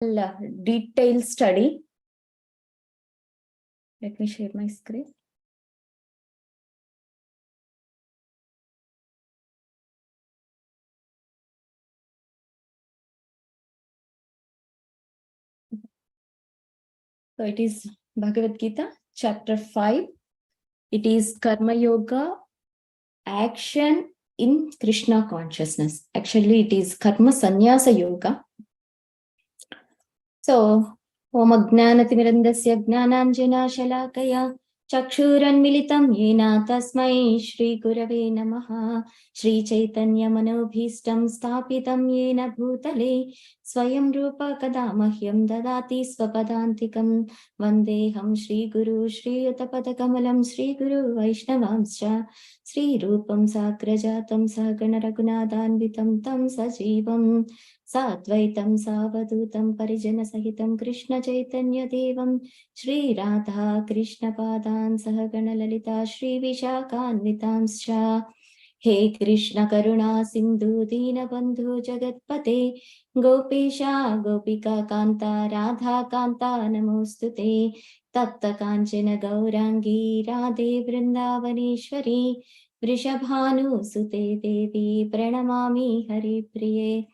detailed study. Let me share my screen. So it is Bhagavad Gita, chapter 5. It is Karma Yoga, action in Krishna consciousness. Actually, it is Karma Sannyasa Yoga. So, Om Ajnanatirandasya Gnananjana Shalakaya Chakshuranmilitam Yena Tasmai Shri Gurave Namaha Shri Chaitanya Manobhishtam Sthapitam Yena Bhutale Swayam Rupa Kadamahyam Dadati Swapadantikam Vandeham Shri Guru Shri Utapadakamalam Shri Guru Vaishnavamscha Shri Rupam Sakrajatam Sagana Raghunadanvitam Tam Sajivam Sadvaitam Savadutam Parijana Sahitam Krishna Chaitanya Devam Shri Radha Krishna Padan Sahagana Lalita Shri Vishakhanvitamscha He Krishna Karuna Sindhu Dina Bandhu Jagatpate Gopesha Gopika Kanta Radha Kanta Namostute Tapta Kanchana Gaurangi Radhe Vrindavaneshwari Vrishabhanu Sute Devi Pranamami Hari Priye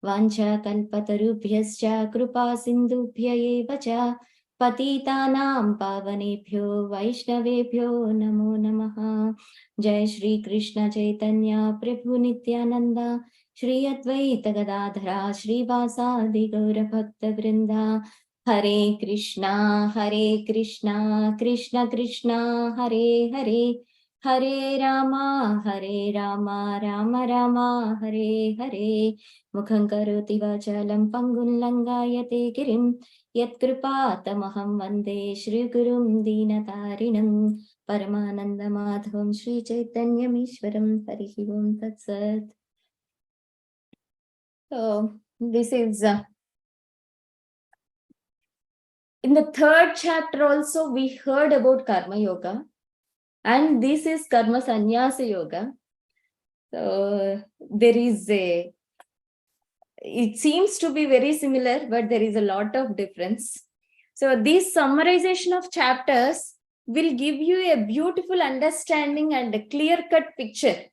Vancha kalpatarubhyascha kripa sindhubhya eva cha patitanam pavanebhyo vaishnavebhyo namo namaha. Jai Shri Krishna Chaitanya Prabhu Nityananda Shri Advaita Gadadhara Shri Vasadi Gaura Bhakta Vrinda. Hare Krishna Krishna Krishna Hare Hare Hare Rama Rama Rama Hare Hare. Mukham karoti vachalam pangun langayate girim yatkripatamaham vande Shri Gurum Dinatarinam Paramananda Madhavam Shri Chaitanya Mishwaram Harihi Om Tat Sat. So this is in the third chapter also we heard about Karma Yoga, and this is Karma Sannyasa Yoga. So there is it seems to be very similar, but there is a lot of difference. So this summarization of chapters will give you a beautiful understanding and a clear-cut picture.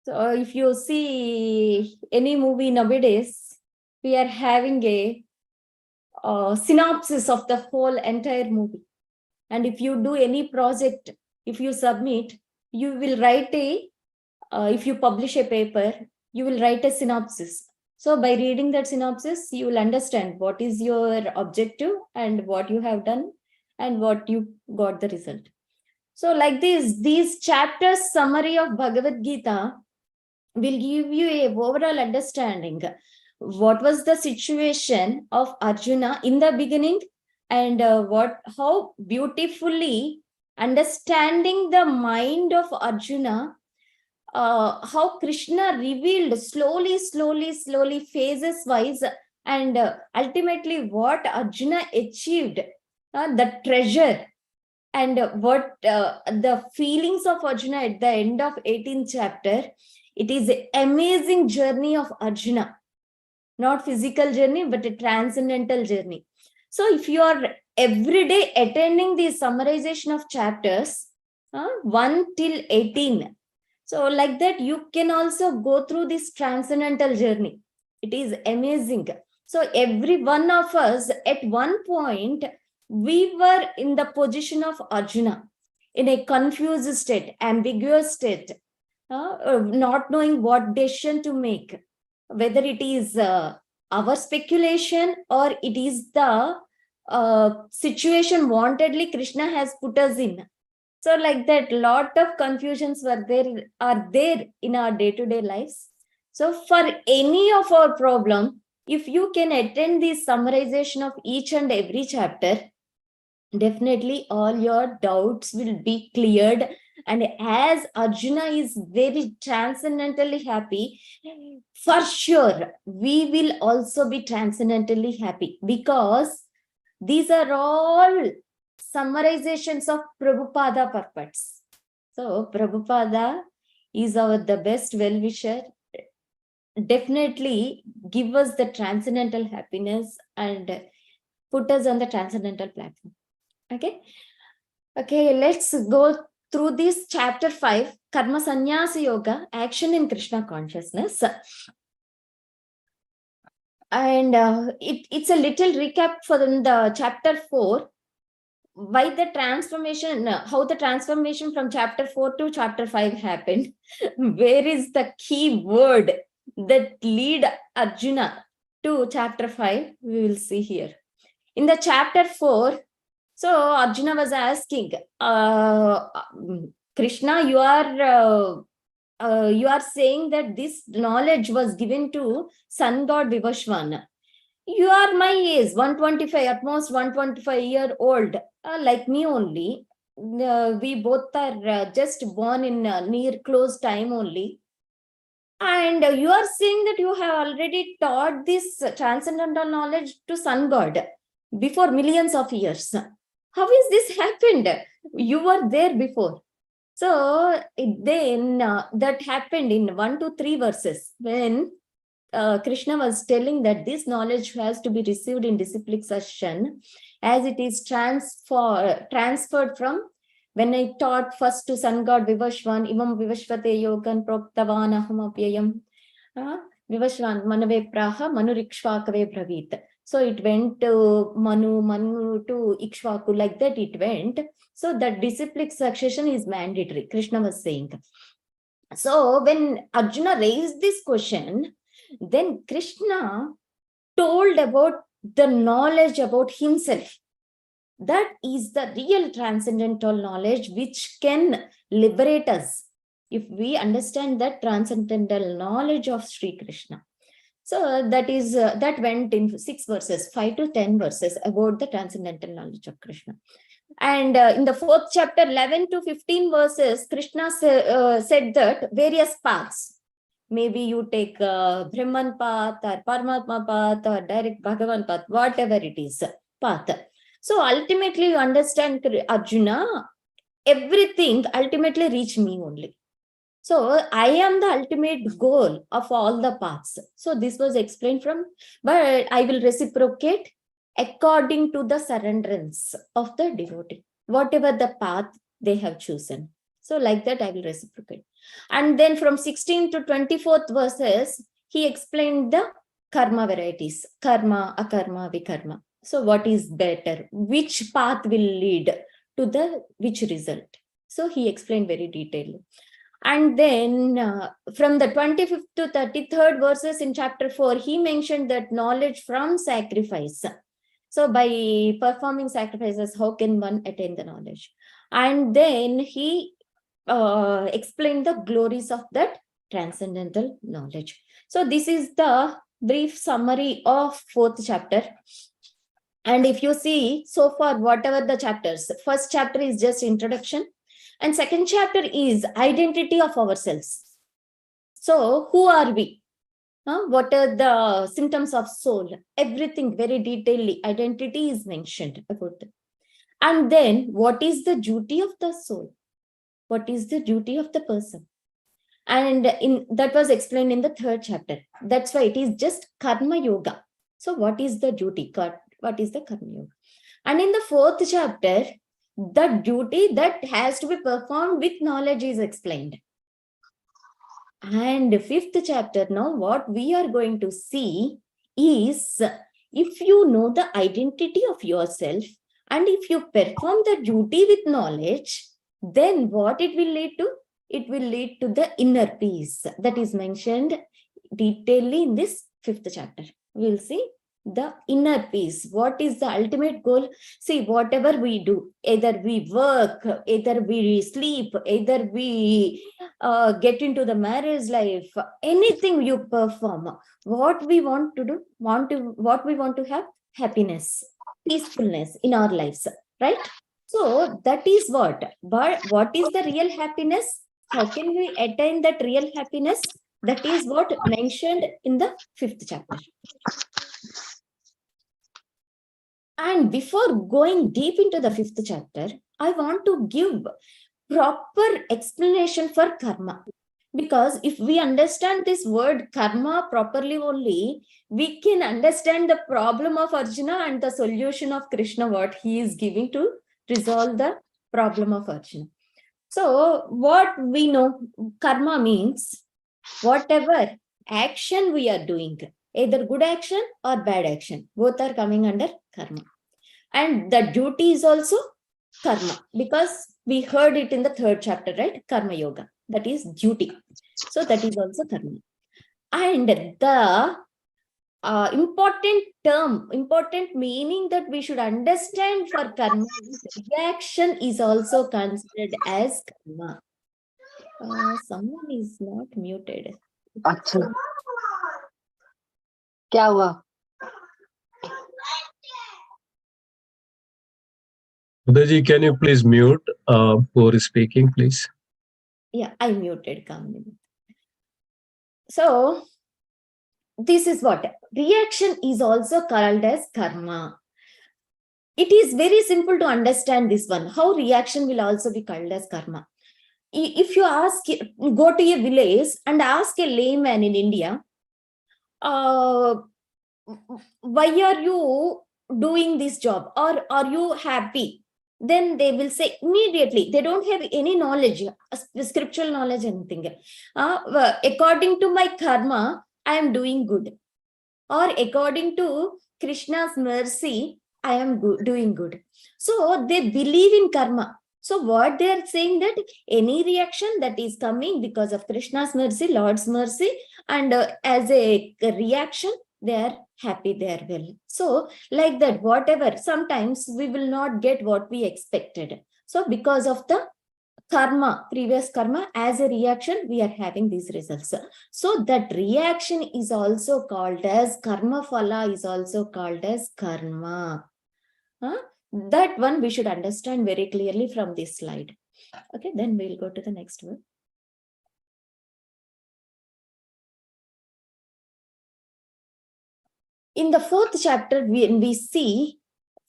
So if you see any movie nowadays, we are having a synopsis of the whole entire movie. And if you do any project, if you submit, you will write if you publish a paper, you will write a synopsis. So by reading that synopsis, you will understand what is your objective and what you have done and what you got the result. So like this, these chapters summary of Bhagavad Gita will give you a overall understanding. What was the situation of Arjuna in the beginning, and how beautifully understanding the mind of Arjuna, how Krishna revealed slowly, phases wise, and ultimately what Arjuna achieved, the treasure, and what the feelings of Arjuna at the end of 18th chapter. It is an amazing journey of Arjuna, not physical journey, but a transcendental journey. So if you are every day attending the summarization of chapters 1 till 18, so like that, you can also go through this transcendental journey. It is amazing. So every one of us at one point, we were in the position of Arjuna, in a confused state, ambiguous state, not knowing what decision to make, whether it is our speculation or it is the situation wantedly Krishna has put us in. So like that, lot of confusions are there in our day-to-day lives. So for any of our problem, if you can attend the summarization of each and every chapter, definitely all your doubts will be cleared. And as Arjuna is very transcendentally happy, for sure we will also be transcendentally happy, because these are all summarizations of Prabhupada purports. So Prabhupada is the best well-wisher, definitely give us the transcendental happiness and put us on the transcendental platform. Okay, let's go through this chapter 5, Karma Sannyasa Yoga, Action in Krishna Consciousness. And it's a little recap for the chapter 4, why the transformation, how the transformation from chapter 4 to chapter 5 happened. Where is the key word that lead Arjuna to chapter 5? We will see here. In the chapter 4, so Arjuna was asking, Krishna, you are saying that this knowledge was given to sun god Vivashvana. You are my age, 125, at most 125-year-old, like me only. We both are just born in near close time only. And you are saying that you have already taught this transcendental knowledge to sun god before millions of years. How is this happened? You were there before. So then that happened in 1 to 3 verses when Krishna was telling that this knowledge has to be received in disciplic succession, as it is transferred from when I taught first to sun god Vivashvan, imam Vivashvate yogan proktavan aham apyayam, Vivashvan manave praha manu rikshvakave bravit. So it went to Manu to Ikshvaku, like that it went. So that disciplic succession is mandatory, Krishna was saying. So when Arjuna raised this question, then Krishna told about the knowledge about himself. That is the real transcendental knowledge which can liberate us if we understand that transcendental knowledge of Sri Krishna. So that went in 6 verses, 5 to 10 verses about the transcendental knowledge of Krishna. And in the 4th chapter, 11 to 15 verses, Krishna said that various paths, maybe you take Brahman path or Paramatma path or direct Bhagavan path, whatever it is, path. So ultimately you understand, Arjuna, everything ultimately reach me only. So I am the ultimate goal of all the paths. So this was explained from, but I will reciprocate according to the surrenderance of the devotee, whatever the path they have chosen. So like that I will reciprocate. And then from 16 to 24th verses, he explained the karma varieties, karma, akarma, vikarma. So what is better? Which path will lead to the which result? So he explained very detailedly. And then from the 25th to 33rd verses in chapter 4, he mentioned that knowledge from sacrifice. So by performing sacrifices, how can one attain the knowledge? And then he explained the glories of that transcendental knowledge. So this is the brief summary of 4th chapter. And if you see so far, whatever the chapters, first chapter is just introduction. And second chapter is identity of ourselves. So who are we? What are the symptoms of soul? Everything very detailedly. Identity is mentioned about it. And then what is the duty of the soul? What is the duty of the person? And that was explained in the 3rd chapter. That's why it is just karma yoga. So what is the duty? What is the karma yoga? And in the 4th chapter, the duty that has to be performed with knowledge is explained. And 5th chapter, now what we are going to see is, if you know the identity of yourself and if you perform the duty with knowledge, then what it will lead to? It will lead to the inner peace that is mentioned detailedly in this 5th chapter. We'll see the inner peace. What is the ultimate goal? See, whatever we do, either we work, either we sleep, either we get into the marriage life, anything you perform, what we want to do, what we want to have? Happiness, peacefulness in our lives, right? So that is what. But what is the real happiness? How can we attain that real happiness? That is what mentioned in the 5th chapter. And before going deep into the 5th chapter, I want to give proper explanation for karma. Because if we understand this word karma properly only, we can understand the problem of Arjuna and the solution of Krishna, what he is giving to resolve the problem of Arjuna. So what we know, karma means whatever action we are doing, either good action or bad action, both are coming under karma. And the duty is also karma, because we heard it in the 3rd chapter, right? Karma yoga, that is duty. So that is also karma. And the important meaning that we should understand for karma is reaction is also considered as karma. Someone is not muted. अच्छा, क्या हुआ? Mataji, can you please mute for speaking, please? Yeah, I muted Kamini. So this is what reaction is also called as karma. It is very simple to understand this one, how reaction will also be called as karma. If you go to a village and ask a layman in India, why are you doing this job, or are you happy? Then they will say immediately, they don't have any knowledge, scriptural knowledge, anything. According to my karma, I am doing good. Or according to Krishna's mercy, I am doing good. So they believe in karma. So what they are saying, that any reaction that is coming because of Krishna's mercy, Lord's mercy, and as a reaction, they are happy, they are well. So like that, whatever, sometimes we will not get what we expected. So because of the karma, previous karma, as a reaction, we are having these results. So that reaction is also called as karma phala, is also called as karma. That one we should understand very clearly from this slide. Okay, then we'll go to the next one. In the 4th chapter, we see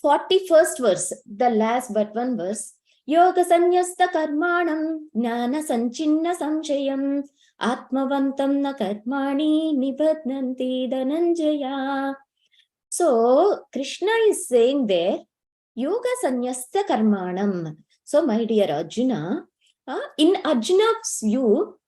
41st verse, the last but one verse. Yoga sanyasta karmanam jnana sanchinna samshayam atmavantam na karmani nibadnanti dhananjaya. So Krishna is saying there, yoga sanyasta karmanam. So my dear Arjuna, in Arjuna's view,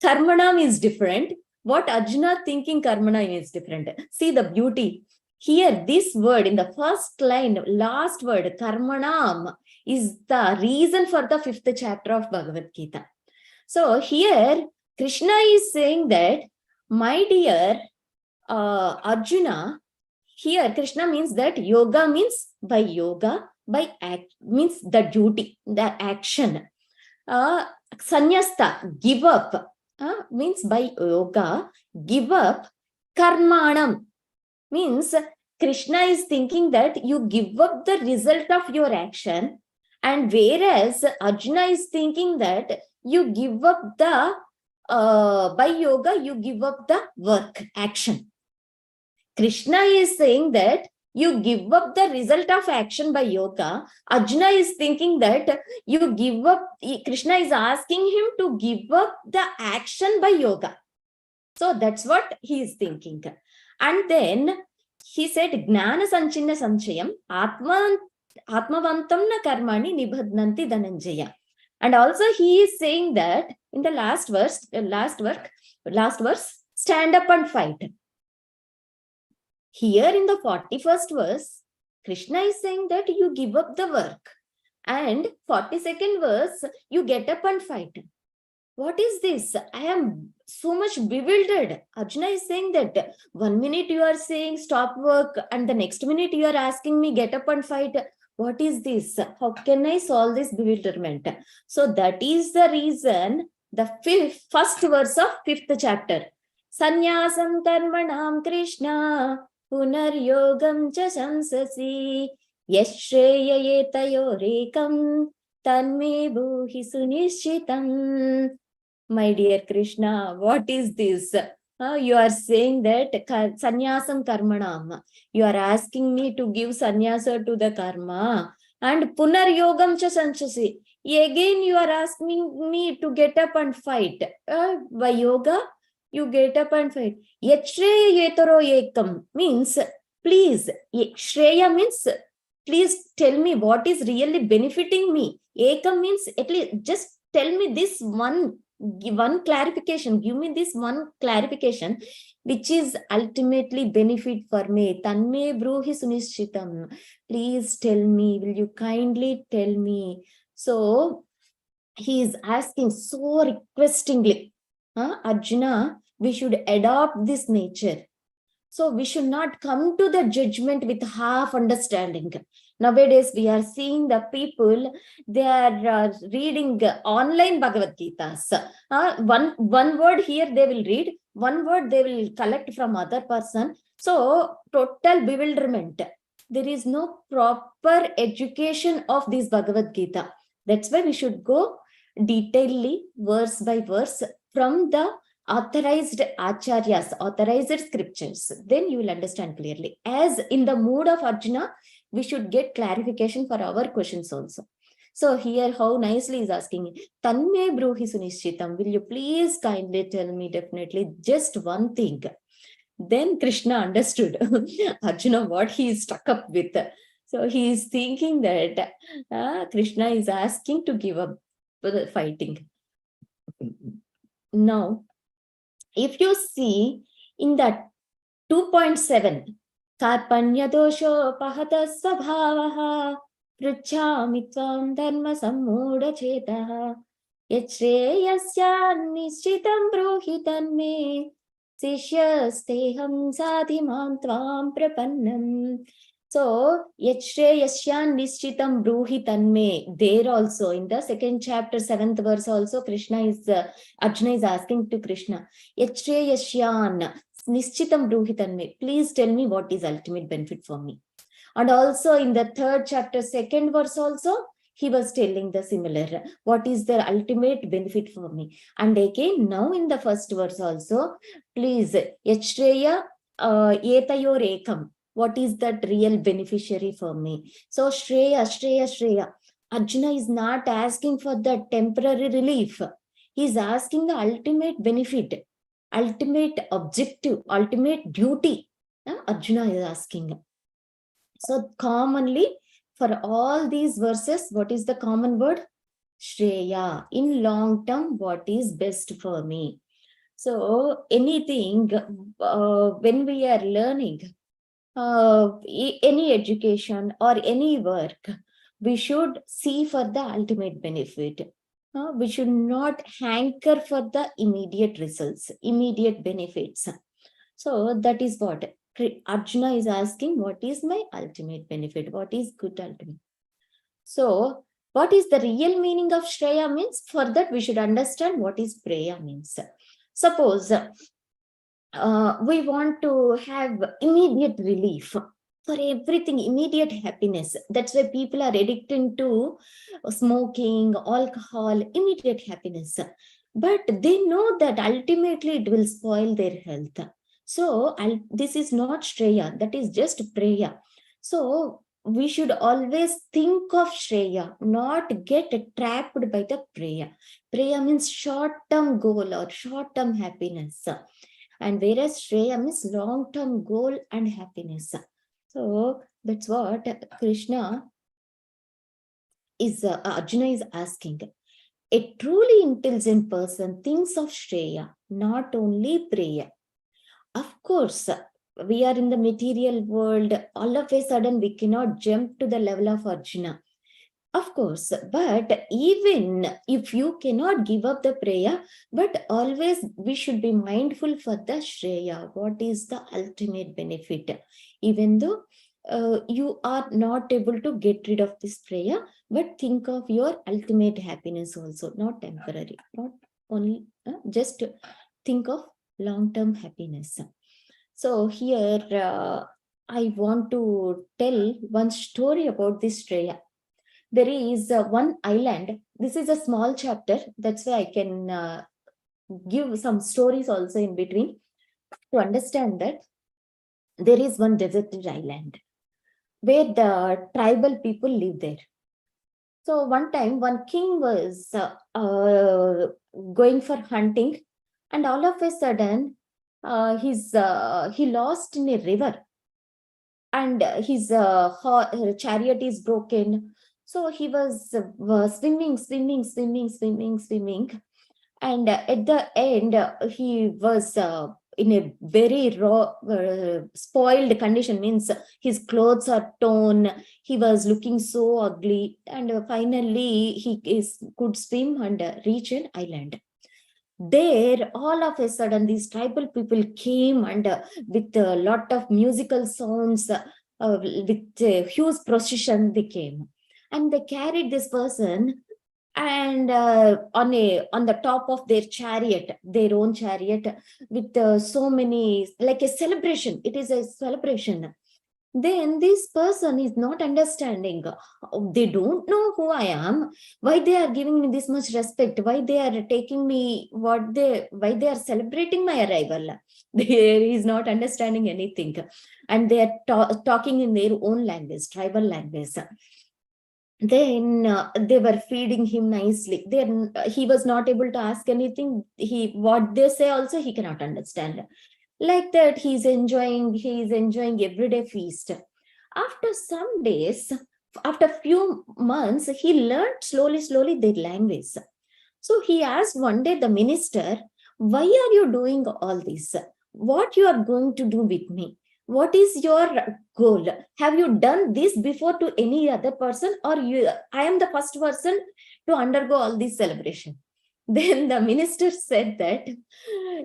karmanam is different. What Arjuna thinking karmanam is different. See the beauty. Here, this word in the first line, last word, karmanam, is the reason for the 5th chapter of Bhagavad Gita. So here, Krishna is saying that, my dear Arjuna, here Krishna means that yoga means by yoga, by act, means the duty, the action. Sanyasta, give up, means by yoga, give up. Karmanam means Krishna is thinking that you give up the result of your action, and whereas Arjuna is thinking that you give up the, by yoga, you give up the work, action. Krishna is saying that you give up the result of action by yoga. Arjuna is thinking that you give up, Krishna is asking him to give up the action by yoga. So that's what he is thinking. And then he said, Gnana Sanchinna Samshayam Atmavantam na karmani nibhadnanti dhananjaya. And also he is saying that in the last verse, stand up and fight. Here in the 41st verse, Krishna is saying that you give up the work. And 42nd verse, you get up and fight. What is this? I am so much bewildered. Arjuna is saying that 1 minute you are saying stop work, and the next minute you are asking me get up and fight. What is this? How can I solve this bewilderment? So that is the reason the first verse of 5th chapter. Sanyasam karmanam Krishna punar yogam cha samsasi yashreya yetayorekam tanme bhuhi sunishitam. My dear Krishna, what is this? You are saying that sanyasam karmanam. You are asking me to give sannyasa to the karma. And punar yogam cha sanchasi. Again, you are asking me to get up and fight. By yoga, you get up and fight. Yachreya yetaro ekam means, please. Shreya means, please tell me what is really benefiting me. Ekam means, at least just tell me this one clarification. Give me this one clarification, which is ultimately benefit for me. Tanme bruhi sunischitam. Please tell me, will you kindly tell me? So he is asking so requestingly, Arjuna, we should adopt this nature. So we should not come to the judgment with half understanding. Nowadays, we are seeing the people, they are reading online Bhagavad Gitas. One word here they will read, one word they will collect from other person. So total bewilderment. There is no proper education of this Bhagavad Gita. That's why we should go detailedly, verse by verse, from the authorized acharyas, authorized scriptures. Then you will understand clearly. As in the mood of Arjuna, we should get clarification for our questions also. So here, how nicely is asking, Tanme bruhi sunischitam, will you please kindly tell me definitely just one thing? Then Krishna understood Arjuna what he is stuck up with. So he is thinking that Krishna is asking to give up the fighting. Now, if you see in that 2.7, Karpanya dosho pahata svabhavaha pruchhami tvam dharma sammuda chetaha yachreyasya nishchitam bruhi tanme sishyasteham sadhimam tvam prapannam. So, yachreyasya nishchitam bruhi tanme. There also, in the second chapter, 7th verse also, Arjuna is asking to Krishna, Yachreyasyan nishchitam bruhi tanme. Please tell me what is ultimate benefit for me. And also in the 3rd chapter, 2nd verse also, he was telling the similar, what is the ultimate benefit for me. And again, now in the 1st verse also, please, Yachreya yetayor ekam. What is that real beneficiary for me? So Shreya. Arjuna is not asking for the temporary relief. He is asking the ultimate benefit, ultimate objective, ultimate duty. Arjuna is asking. So commonly, for all these verses, what is the common word? Shreya. In long term, what is best for me? So anything, when we are learning any education or any work, we should see for the ultimate benefit. We should not hanker for the immediate results, immediate benefits. So that is what Arjuna is asking, what is my ultimate benefit? What is good ultimate? So what is the real meaning of Shreya means? For that, we should understand what is Preya means. Suppose we want to have immediate relief for everything, immediate happiness. That's why people are addicted to smoking, alcohol, immediate happiness. But they know that ultimately it will spoil their health. So this is not Shreya, that is just Preya. So we should always think of Shreya, not get trapped by the Preya. Preya means short-term goal or short-term happiness. And whereas Shreya means long-term goal and happiness. So that's what Arjuna is asking. A truly intelligent person thinks of Shreya, not only Preya. Of course, we are in the material world. All of a sudden, we cannot jump to the level of Arjuna. Of course, but even if you cannot give up the Preya, but always we should be mindful for the Shreya. What is the ultimate benefit? Even though you are not able to get rid of this Preya, but think of your ultimate happiness also, not temporary, not only just think of long-term happiness. So here I want to tell one story about this Shreya. There is one island. This is a small chapter. That's why I can give some stories also in between to understand that there is one deserted island. where the tribal people live there. So one time, one king was going for hunting, and all of a sudden, he lost in a river, and his chariot is broken. So he was swimming, and at the end, he was in a very raw, spoiled condition. Means his clothes are torn. He was looking so ugly, and finally could swim and reach an island. There, all of a sudden, these tribal people came, and with a lot of musical sounds, with huge procession, they came, and they carried this person, and on the top of their chariot, their own chariot, with so many, like a celebration. It is a celebration. Then this person is not understanding. They don't know who I am. Why they are giving me this much respect? Why they are taking me? Why they are celebrating my arrival? There is not understanding anything, and they are talking in their own language, tribal language. Then they were feeding him nicely. Then he was not able to ask anything. What they say also he cannot understand. Like that, he is enjoying everyday feast. After some days, after few months, he learned slowly their language. So he asked one day the minister, why are you doing all this? What you are going to do with me? What is your goal? Have you done this before to any other person, or I am the first person to undergo all this celebration? Then the minister said that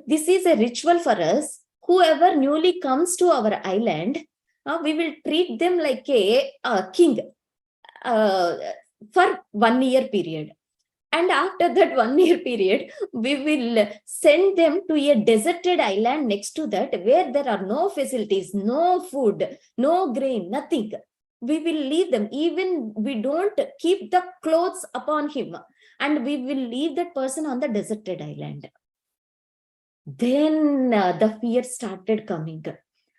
this is a ritual for us. Whoever newly comes to our island, we will treat them like a king uh, for 1 year period. And after that 1 year period, we will send them to a deserted island next to that, where there are no facilities, no food, no grain, nothing. We will leave them. Even we don't keep the clothes upon him, and we will leave that person on the deserted island. Then the fear started coming.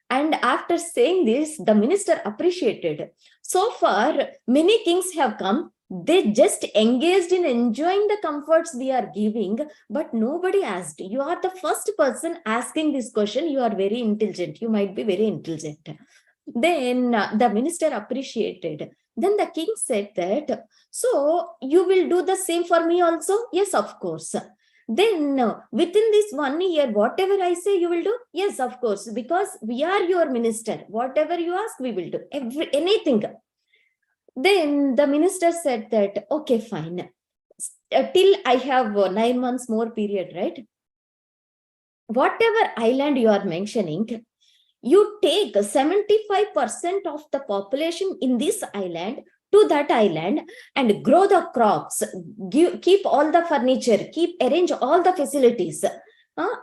And after saying this, the minister appreciated. So far, many kings have come. They just engaged in enjoying the comforts we are giving, but nobody asked. You are the first person asking this question. You are very intelligent. You might be very intelligent. Then the minister appreciated. Then the king said that, so you will do the same for me also? Yes, of course. Then within this 1 year, whatever I say, you will do? Yes, of course, because we are your minister. Whatever you ask, we will do. Anything. Then the minister said that, okay, fine. Till I have 9 months more period, right? Whatever island you are mentioning, you take 75% of the population in this island to that island and grow the crops, keep all the furniture, arrange all the facilities.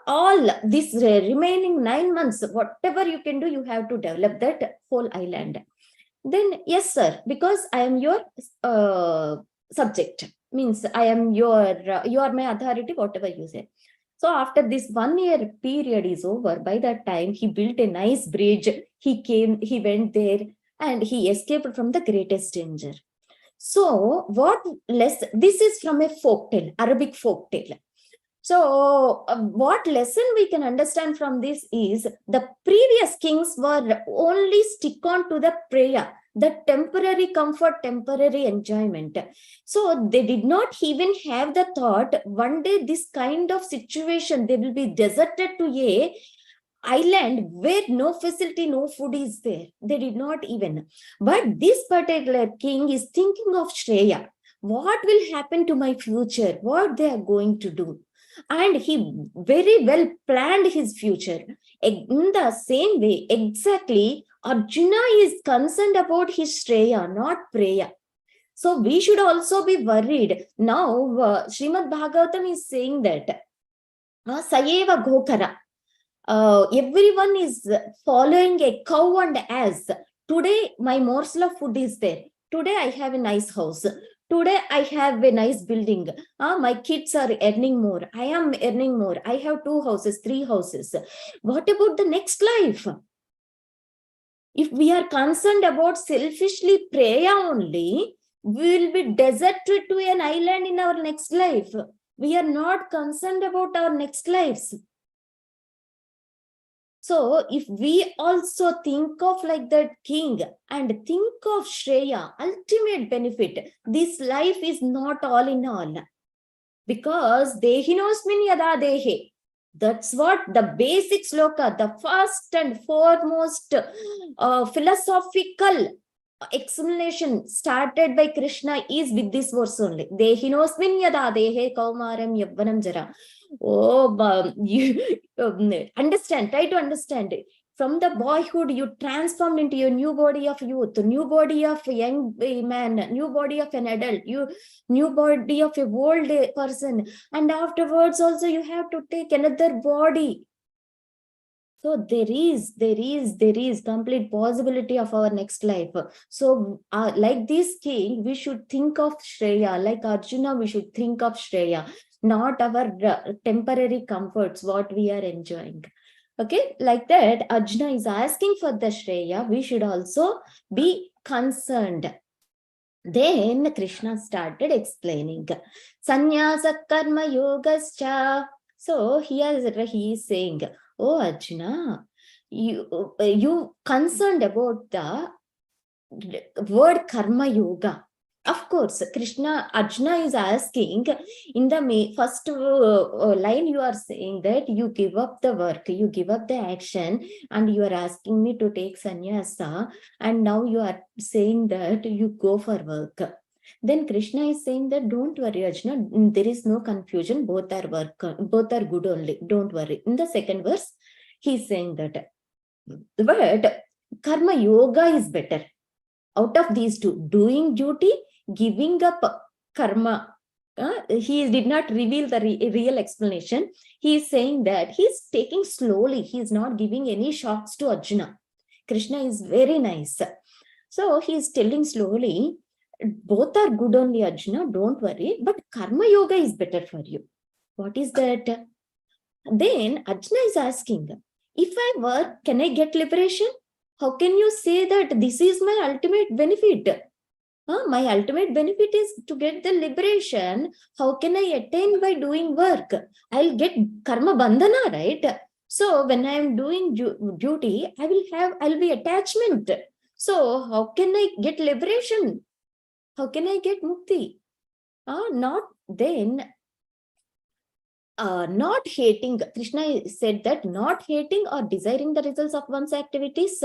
All this remaining 9 months, whatever you can do, you have to develop that whole island. Then, yes, sir, because I am your subject, means I am you are my authority, whatever you say. So after this 1 year period is over, by that time, he built a nice bridge. He went there, and he escaped from the greatest danger. So this is from a folk tale, Arabic folk tale. So what lesson we can understand from this is the previous kings were only stick on to the prayer, the temporary comfort, temporary enjoyment. So they did not even have the thought, one day this kind of situation, they will be deserted to a island where no facility, no food is there. They did not even. But this particular king is thinking of Shreya. What will happen to my future? What they are going to do? And he very well planned his future. In the same way, exactly, Arjuna is concerned about his Shreya, not Preya. So we should also be worried. Now, Srimad Bhagavatam is saying that, Sayeva Gokara. Everyone is following a cow and ass. Today, my morsel of food is there. Today, I have a nice house. Today, I have a nice building. My kids are earning more. I am earning more. I have 2 houses, 3 houses. What about the next life? If we are concerned about selfishly prayer only, we will be deserted to an island in our next life. We are not concerned about our next lives. So if we also think of like that king and think of Shreya, ultimate benefit, this life is not all in all. Because dehinosmin yada dehe. That's what the basic sloka, the first and foremost philosophical explanation started by Krishna is with this verse only. Dehinosmin yada dehe kaumaram yavvanam jara. Oh, you understand, try to understand it. From the boyhood, you transformed into your new body of youth, new body of young man, new body of an adult, new body of a old person. And afterwards also you have to take another body. So there is complete possibility of our next life. So like this king, we should think of Shreya. Like Arjuna, we should think of Shreya, not our temporary comforts, what we are enjoying. Okay, like that, Arjuna is asking for the Shreya. We should also be concerned. Then Krishna started explaining Sannyasa Karma Yogascha. So here he is saying, oh Arjuna, you concerned about the word karma yoga. Of course, Arjuna is asking in the first line, you are saying that you give up the work, you give up the action, and you are asking me to take sannyasa, and now you are saying that you go for work. Then Krishna is saying that don't worry, Arjuna, there is no confusion, both are good only, don't worry. In the second verse, he is saying that, but karma yoga is better. Out of these two, doing duty, giving up karma, he did not reveal the real explanation. He is saying that he is taking slowly. He is not giving any shocks to Arjuna. Krishna is very nice. So he is telling slowly, both are good only, Arjuna, don't worry, but karma yoga is better for you. What is that? Then Arjuna is asking, if I work, can I get liberation? How can you say that this is my ultimate benefit? My ultimate benefit is to get the liberation. How can I attain by doing work? I'll get karma bandhana, right? So when I am doing duty, I'll be attachment. So how can I get liberation? How can I get mukti? Not hating. Krishna said that not hating or desiring the results of one's activities.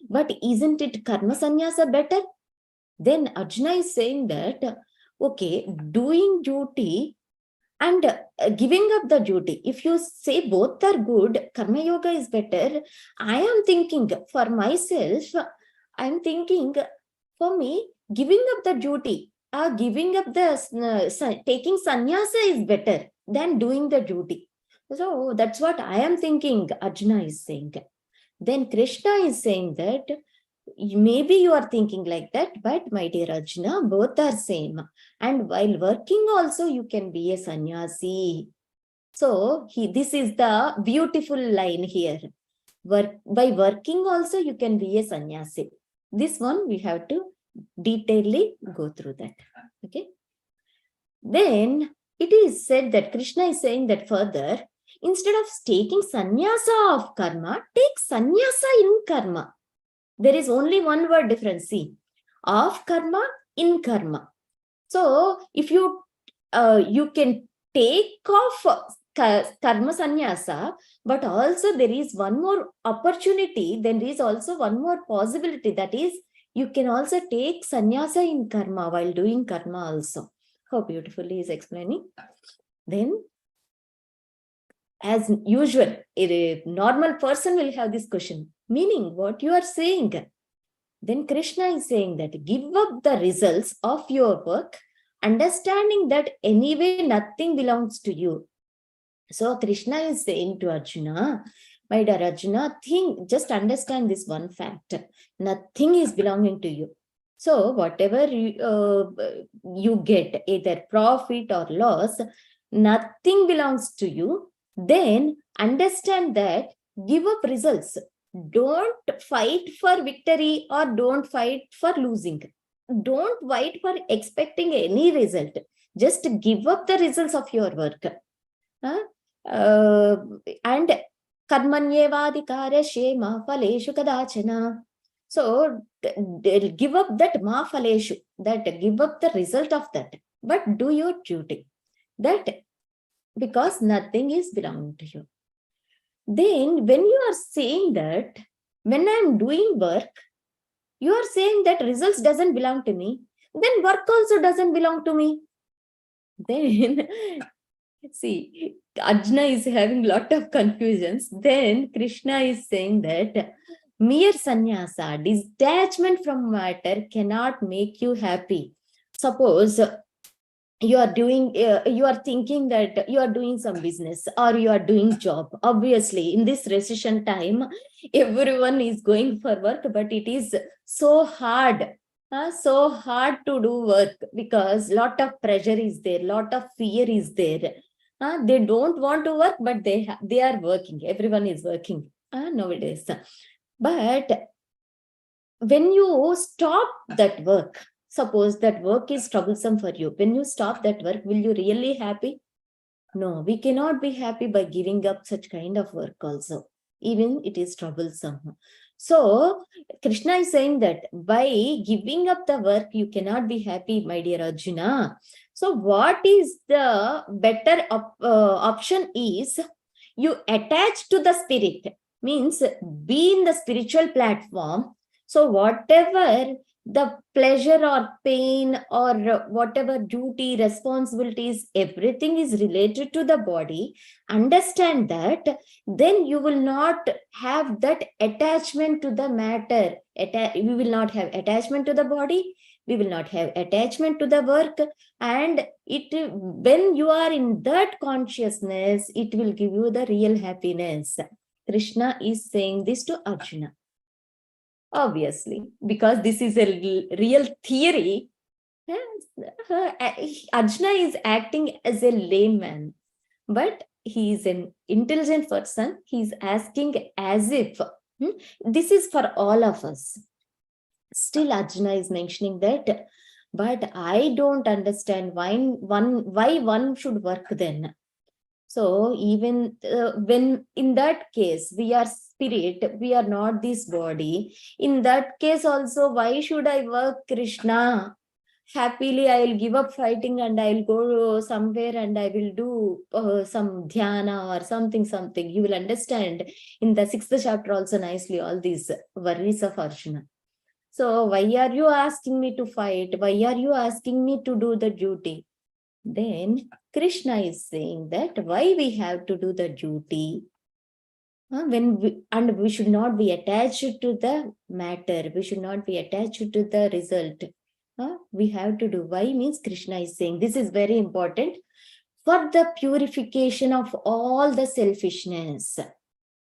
But isn't it karma sannyasa better? Then Arjuna is saying that, okay, doing duty and giving up the duty. If you say both are good, karma yoga is better. I am thinking for myself, I am thinking for me, giving up the duty, giving up the taking sannyasa is better than doing the duty. So that's what I am thinking, Arjuna is saying. Then Krishna is saying that maybe you are thinking like that, but my dear Arjuna, both are same. And while working also, you can be a sannyasi. So this is the beautiful line here. By working also, you can be a sannyasi. This one we have to detailedly go through that. Okay. Then it is said that Krishna is saying that further, instead of taking sannyasa of karma, take sannyasa in karma. There is only one word difference. See, of karma, in karma. So if you can take off karma sannyasa, but also there is one more opportunity. Then there is also one more possibility. That is, you can also take sannyasa in karma while doing karma also. How beautifully he is explaining. Then, as usual, a normal person will have this question. Meaning, what you are saying? Then Krishna is saying that give up the results of your work, understanding that anyway nothing belongs to you. So Krishna is saying to Arjuna, my dear Arjuna, just understand this one fact. Nothing is belonging to you. So whatever you get, either profit or loss, nothing belongs to you. Then understand that, give up results. don't fight for victory or don't fight for losing. Don't fight for expecting any result. Just give up the results of your work. And karmanyevadhikarashe ma phaleshu kadachana. So they'll give up that ma phaleshu, that give up the result of that, but do your duty. That because nothing is belonging to you. Then when you are saying that, when I'm doing work, you are saying that results doesn't belong to me, then work also doesn't belong to me. Then see, Arjuna is having lot of confusions. Then Krishna is saying that mere sannyasa, detachment from matter, cannot make you happy. Suppose you are doing, you are thinking that you are doing some business or you are doing job. Obviously, in this recession time, everyone is going for work, but it is so hard to do work because lot of pressure is there, lot of fear is there. They don't want to work, but they are working. Everyone is working nowadays. But when you stop that work, suppose that work is troublesome for you. When you stop that work, will you really happy? No, we cannot be happy by giving up such kind of work also, even it is troublesome. So Krishna is saying that by giving up the work, you cannot be happy, my dear Arjuna. So what is the better option is you attach to the spirit, means be in the spiritual platform. So whatever the pleasure or pain or whatever duty, responsibilities, everything is related to the body, understand that, then you will not have that attachment to the matter. We will not have attachment to the body, we will not have attachment to the work, and it, when you are in that consciousness, it will give you the real happiness. Krishna is saying this to Arjuna. Obviously, because this is a real theory, Arjuna is acting as a layman, but he is an intelligent person. He is asking as if this is for all of us. Still, Arjuna is mentioning that, but I don't understand why one should work then. So even when in that case we are spirit, we are not this body. In that case also, why should I work, Krishna? Happily, I will give up fighting and I will go somewhere and I will do some dhyana or something. You will understand in the 6th chapter also nicely all these worries of Arjuna. So why are you asking me to fight? Why are you asking me to do the duty? Then Krishna is saying that why we have to do the duty, and we should not be attached to the matter. We should not be attached to the result. We have to do. Why means Krishna is saying this is very important for the purification of all the selfishness.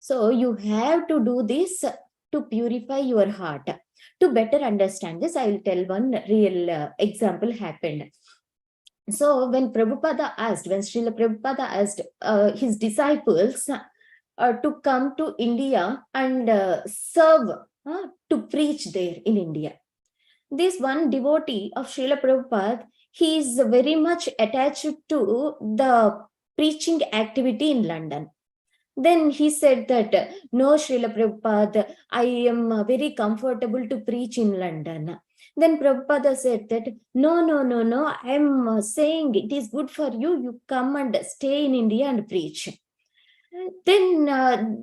So you have to do this to purify your heart. To better understand this, I will tell one real example happened. So when Srila Prabhupada asked his disciples to come to India and serve, to preach there in India. This one devotee of Srila Prabhupada, he is very much attached to the preaching activity in London. Then he said that, no, Srila Prabhupada, I am very comfortable to preach in London. Then Prabhupada said that, no, I am saying it is good for you. You come and stay in India and preach. Then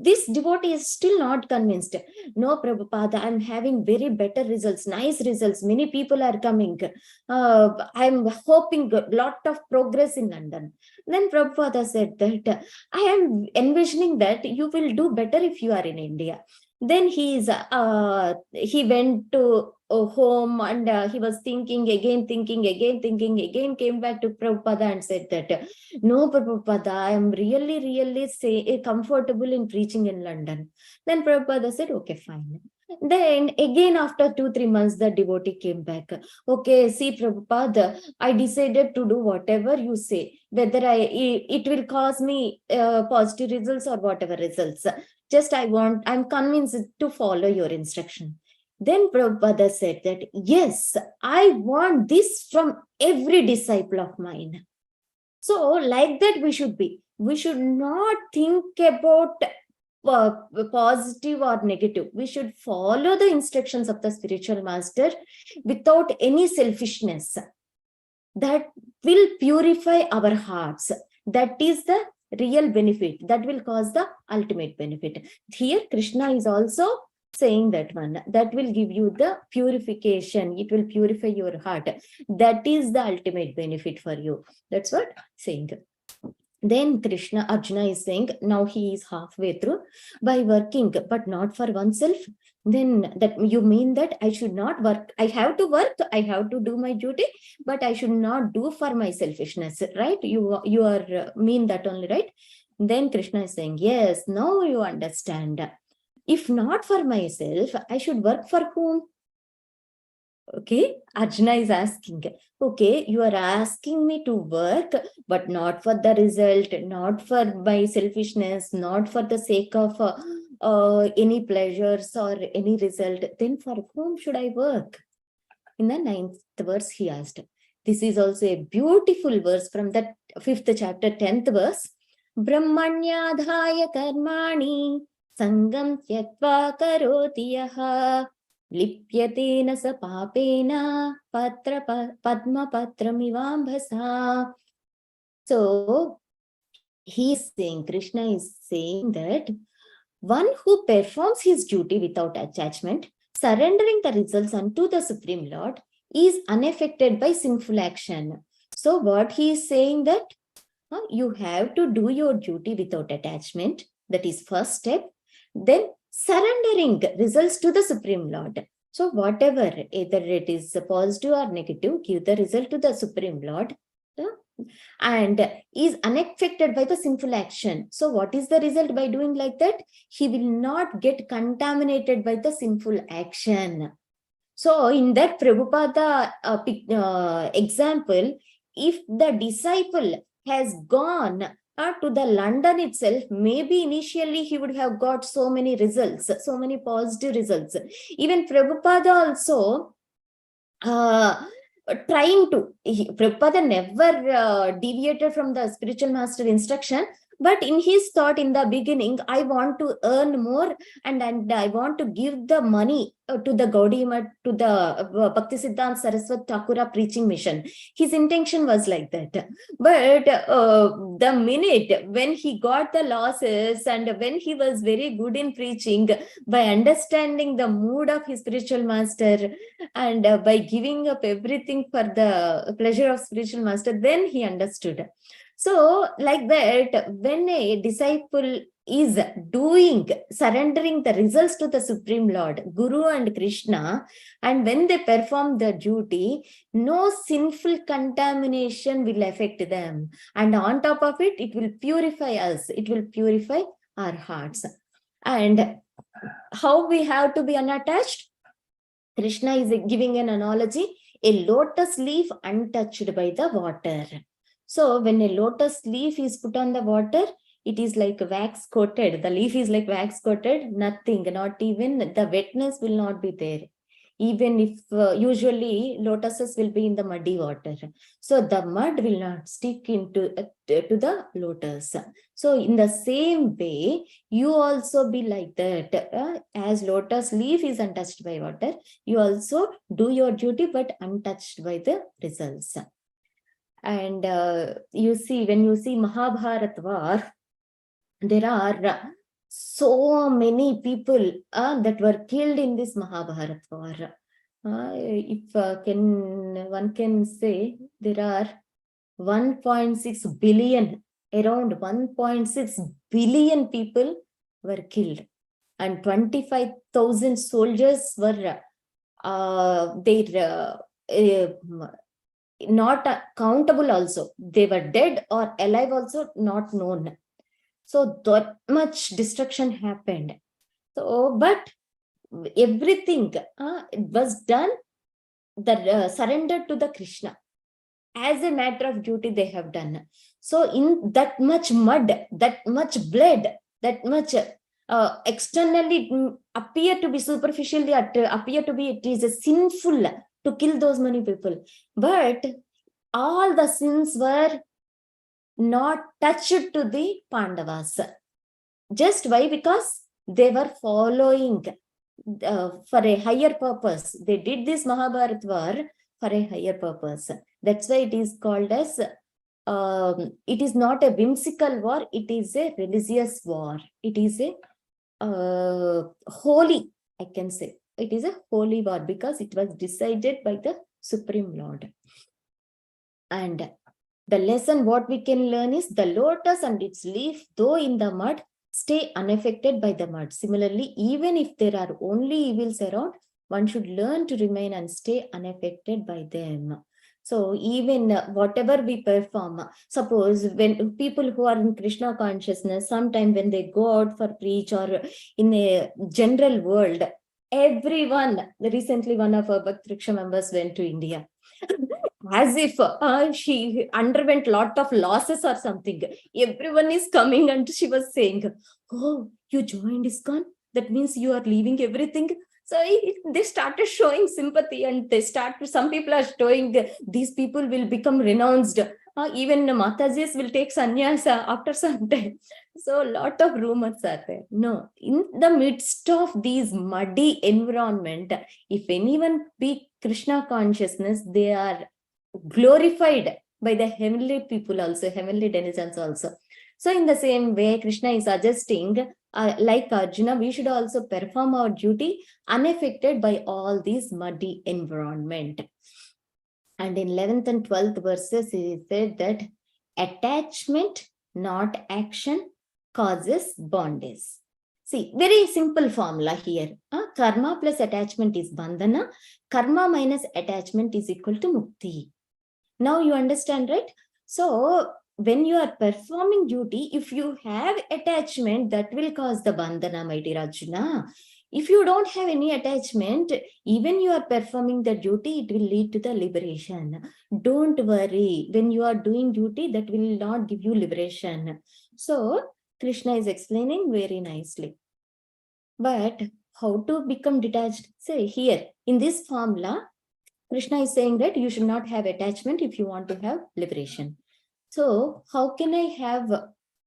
this devotee is still not convinced. No, Prabhupada, I'm having very better results, nice results. Many people are coming. I'm hoping a lot of progress in London. Then Prabhupada said that, I am envisioning that you will do better if you are in India. Then he went to home and he was thinking again, came back to Prabhupada and said that, no, Prabhupada, I am really comfortable in preaching in London. Then Prabhupada said, okay, fine. Then again, after 2-3 months, the devotee came back. Okay, see, Prabhupada, I decided to do whatever you say, whether it will cause me positive results or whatever results. Just I'm convinced to follow your instruction. Then Prabhupada said that, yes, I want this from every disciple of mine. So like that we should be. We should not think about positive or negative. We should follow the instructions of the spiritual master without any selfishness. That will purify our hearts. That is the real benefit. That will cause the ultimate benefit. Here Krishna is also saying that one, that will give you the purification. It will purify your heart. That is the ultimate benefit for you. That's what saying. Then Arjuna is saying, now he is halfway through, by working, but not for oneself. Then that you mean that I should not work. I have to work. I have to do my duty, but I should not do for my selfishness, right? You are mean that only, right? Then Krishna is saying, yes, now you understand. If not for myself, I should work for whom? Okay, Arjuna is asking, okay, you are asking me to work, but not for the result, not for my selfishness, not for the sake of any pleasures or any result. Then for whom should I work? In the 9th verse, he asked. This is also a beautiful verse from the 5th chapter, 10th verse. Brahmanyadhaya karmani sangam tyaktva karoti yaha lipyatena sa papena padma patramivambhasa. So he is saying, Krishna is saying that one who performs his duty without attachment, surrendering the results unto the Supreme Lord, is unaffected by sinful action. So what he is saying that you have to do your duty without attachment. That is first step. Then surrendering results to the Supreme Lord. So whatever, either it is positive or negative, give the result to the Supreme Lord and is unaffected by the sinful action. So what is the result by doing like that? He will not get contaminated by the sinful action. So in that Prabhupada example, if the disciple has gone to the London itself, maybe initially he would have got so many results, so many positive results. Even Prabhupada also Prabhupada never deviated from the spiritual master instruction, but in his thought in the beginning, I want to earn more and I want to give the money to the Gaudiya Math, to the Bhakti Siddhanta Saraswati Thakura preaching mission. His intention was like that. But the minute when he got the losses and when he was very good in preaching, by understanding the mood of his spiritual master and by giving up everything for the pleasure of spiritual master, then he understood. So like that, when a disciple is surrendering the results to the Supreme Lord, Guru and Krishna, and when they perform the duty, no sinful contamination will affect them. And on top of it, it will purify us. It will purify our hearts. And how we have to be unattached? Krishna is giving an analogy, a lotus leaf untouched by the water. So when a lotus leaf is put on the water, it is like wax coated. The leaf is like wax coated, nothing, not even the wetness will not be there. Even if usually lotuses will be in the muddy water. So the mud will not stick into to the lotus. So in the same way, you also be like that. As lotus leaf is untouched by water, you also do your duty but untouched by the results. And you see, when you see Mahabharata war, there are so many people that were killed in this Mahabharata war. If one can say, there are 1.6 billion, around 1.6 billion people were killed, and 25,000 soldiers were not countable also. They were dead or alive also, not known. So that much destruction happened. So, but everything was done, surrendered to the Krishna. As a matter of duty, they have done. So in that much mud, that much blood, that much externally appear to be superficially, appear to be, it is a sinful to kill those many people. But all the sins were not touched to the Pandavas. Just why? Because they were following for a higher purpose. They did this Mahabharat war for a higher purpose. That's why it is called as, it is not a whimsical war, it is a religious war. It is a holy, I can say. It is a holy war because it was decided by the Supreme Lord. And the lesson what we can learn is the lotus and its leaf, though in the mud, stay unaffected by the mud. Similarly, even if there are only evils around, one should learn to remain and stay unaffected by them. So even whatever we perform, suppose when people who are in Krishna consciousness, sometime when they go out for preach or in a general world, everyone, recently one of our Bhakti members went to India. As if she underwent lot of losses or something. Everyone is coming and she was saying, "Oh, you joined ISKCON? That means you are leaving everything." So they started showing sympathy, and some people are showing these people will become renounced. Even matajis will take sannyasa after some time. So a lot of rumors are there. No, in the midst of these muddy environment, if anyone be Krishna consciousness, they are glorified by the heavenly people also, heavenly denizens also. So in the same way, Krishna is suggesting, like Arjuna, we should also perform our duty unaffected by all these muddy environment. And in 11th and 12th verses, he said that attachment, not action, causes bondage. See, very simple formula here. Karma plus attachment is bandhana. Karma minus attachment is equal to mukti. Now you understand, right? So when you are performing duty, if you have attachment, that will cause the bandhana, my dear Arjuna. If you don't have any attachment, even you are performing the duty, it will lead to the liberation. Don't worry. When you are doing duty, that will not give you liberation. So Krishna is explaining very nicely. But how to become detached? Say here, in this formula, Krishna is saying that you should not have attachment if you want to have liberation. So how can I have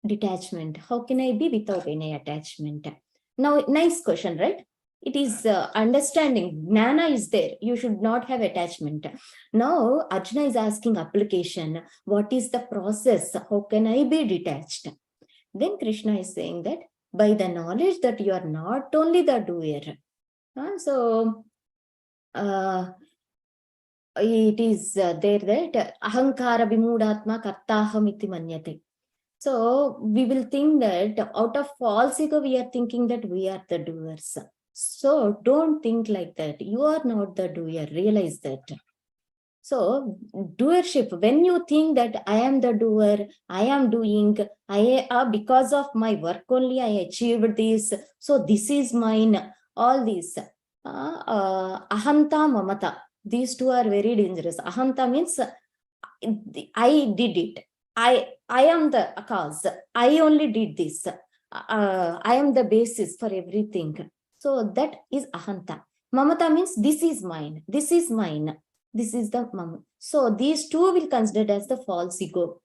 detachment? How can I be without any attachment? Now, nice question, right? It is understanding. Jnana is there. You should not have attachment. Now, Arjuna is asking application. What is the process? How can I be detached? Then Krishna is saying that by the knowledge that you are not only the doer. It is there that ahankara vimudatma kartaham iti manyate. So we will think that out of false ego, we are thinking that we are the doers. So don't think like that. You are not the doer. Realize that. So doership, when you think that I am the doer, I am doing, because of my work only I achieved this. So this is mine. All these. Ahanta mamata. These two are very dangerous. Ahanta means I did it. I am the cause. I only did this. I am the basis for everything. So that is ahanta. Mamata means this is mine. This is mine. This is the mama. So these two will considered as the false ego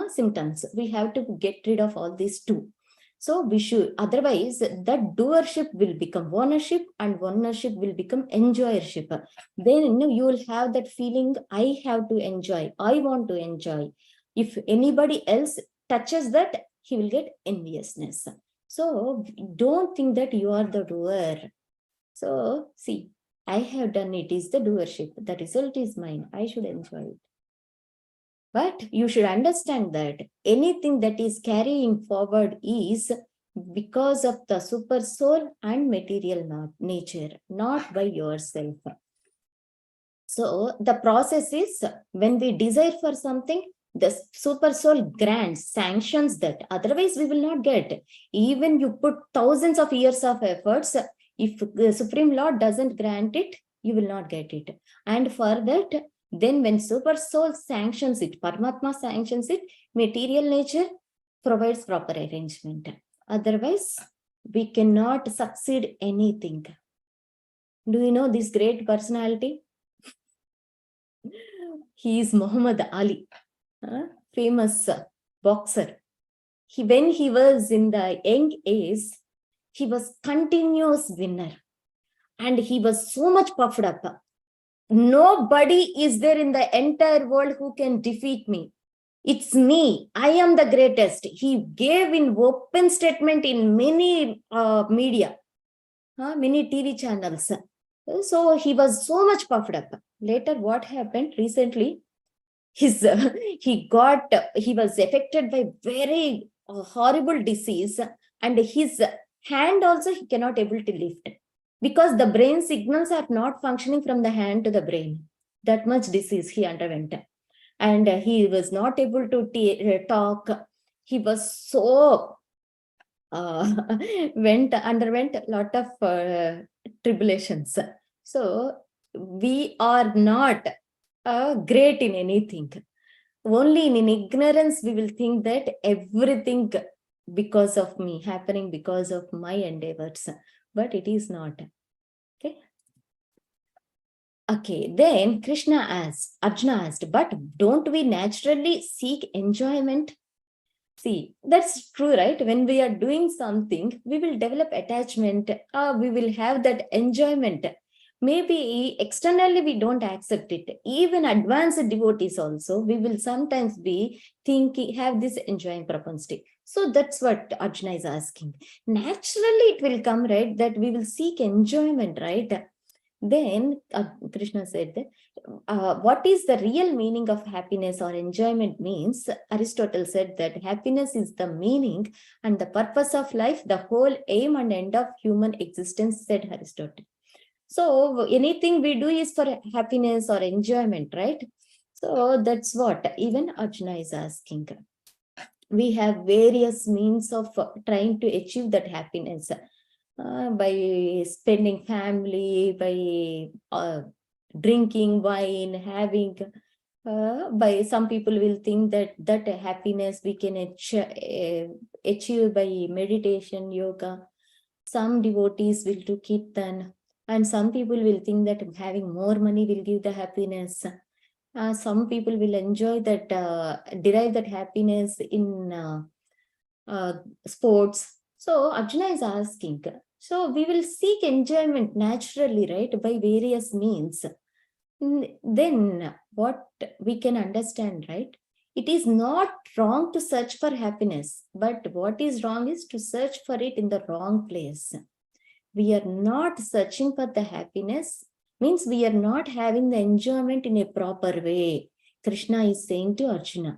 symptoms. We have to get rid of all these two. So we should, otherwise that doership will become ownership and ownership will become enjoyership. Then you will have that feeling, I have to enjoy, I want to enjoy. If anybody else touches that, he will get enviousness. So don't think that you are the doer. So see, I have done it, is the doership. The result is mine. I should enjoy it. But you should understand that anything that is carrying forward is because of the super soul and material nature, not by yourself. So the process is when we desire for something, the super soul grants, sanctions that. Otherwise, we will not get. Even you put thousands of years of efforts, if the Supreme Lord doesn't grant it, you will not get it. And for that, then when super soul sanctions it, Paramatma sanctions it, material nature provides proper arrangement. Otherwise, we cannot succeed anything. Do you know this great personality? He is Muhammad Ali, famous boxer. When he was in the young age, he was continuous winner, and he was so much puffed up. Nobody is there in the entire world who can defeat me. It's me. I am the greatest. He gave in open statement in many media, many TV channels. So he was so much puffed up. Later, what happened recently? He was affected by very horrible disease, and his hand also he cannot able to lift, because the brain signals are not functioning from the hand to the brain. That much disease he underwent, and he was not able to talk. He was so underwent a lot of tribulations. So we are not great in anything. Only in ignorance we will think that everything because of me, happening because of my endeavors, but it is not. Okay, then Arjuna asked, but don't we naturally seek enjoyment? See, that's true, right? When we are doing something, we will develop attachment, we will have that enjoyment. Maybe externally we don't accept it. Even advanced devotees also, we will sometimes be thinking, have this enjoying propensity. So that's what Arjuna is asking. Naturally, it will come, right? That we will seek enjoyment, right? Then Krishna said that what is the real meaning of happiness or enjoyment means? Aristotle said that happiness is the meaning and the purpose of life, the whole aim and end of human existence, said Aristotle. So anything we do is for happiness or enjoyment, right? So that's what even Arjuna is asking. We have various means of trying to achieve that happiness. By spending family, by drinking wine, having, by some people will think that happiness we can achieve by meditation, yoga. Some devotees will do kirtan, and some people will think that having more money will give the happiness. Some people will enjoy that, derive that happiness in sports. So Arjuna is asking, so we will seek enjoyment naturally, right, by various means. Then what we can understand, right? It is not wrong to search for happiness, but what is wrong is to search for it in the wrong place. We are not searching for the happiness, means we are not having the enjoyment in a proper way. Krishna is saying to Arjuna,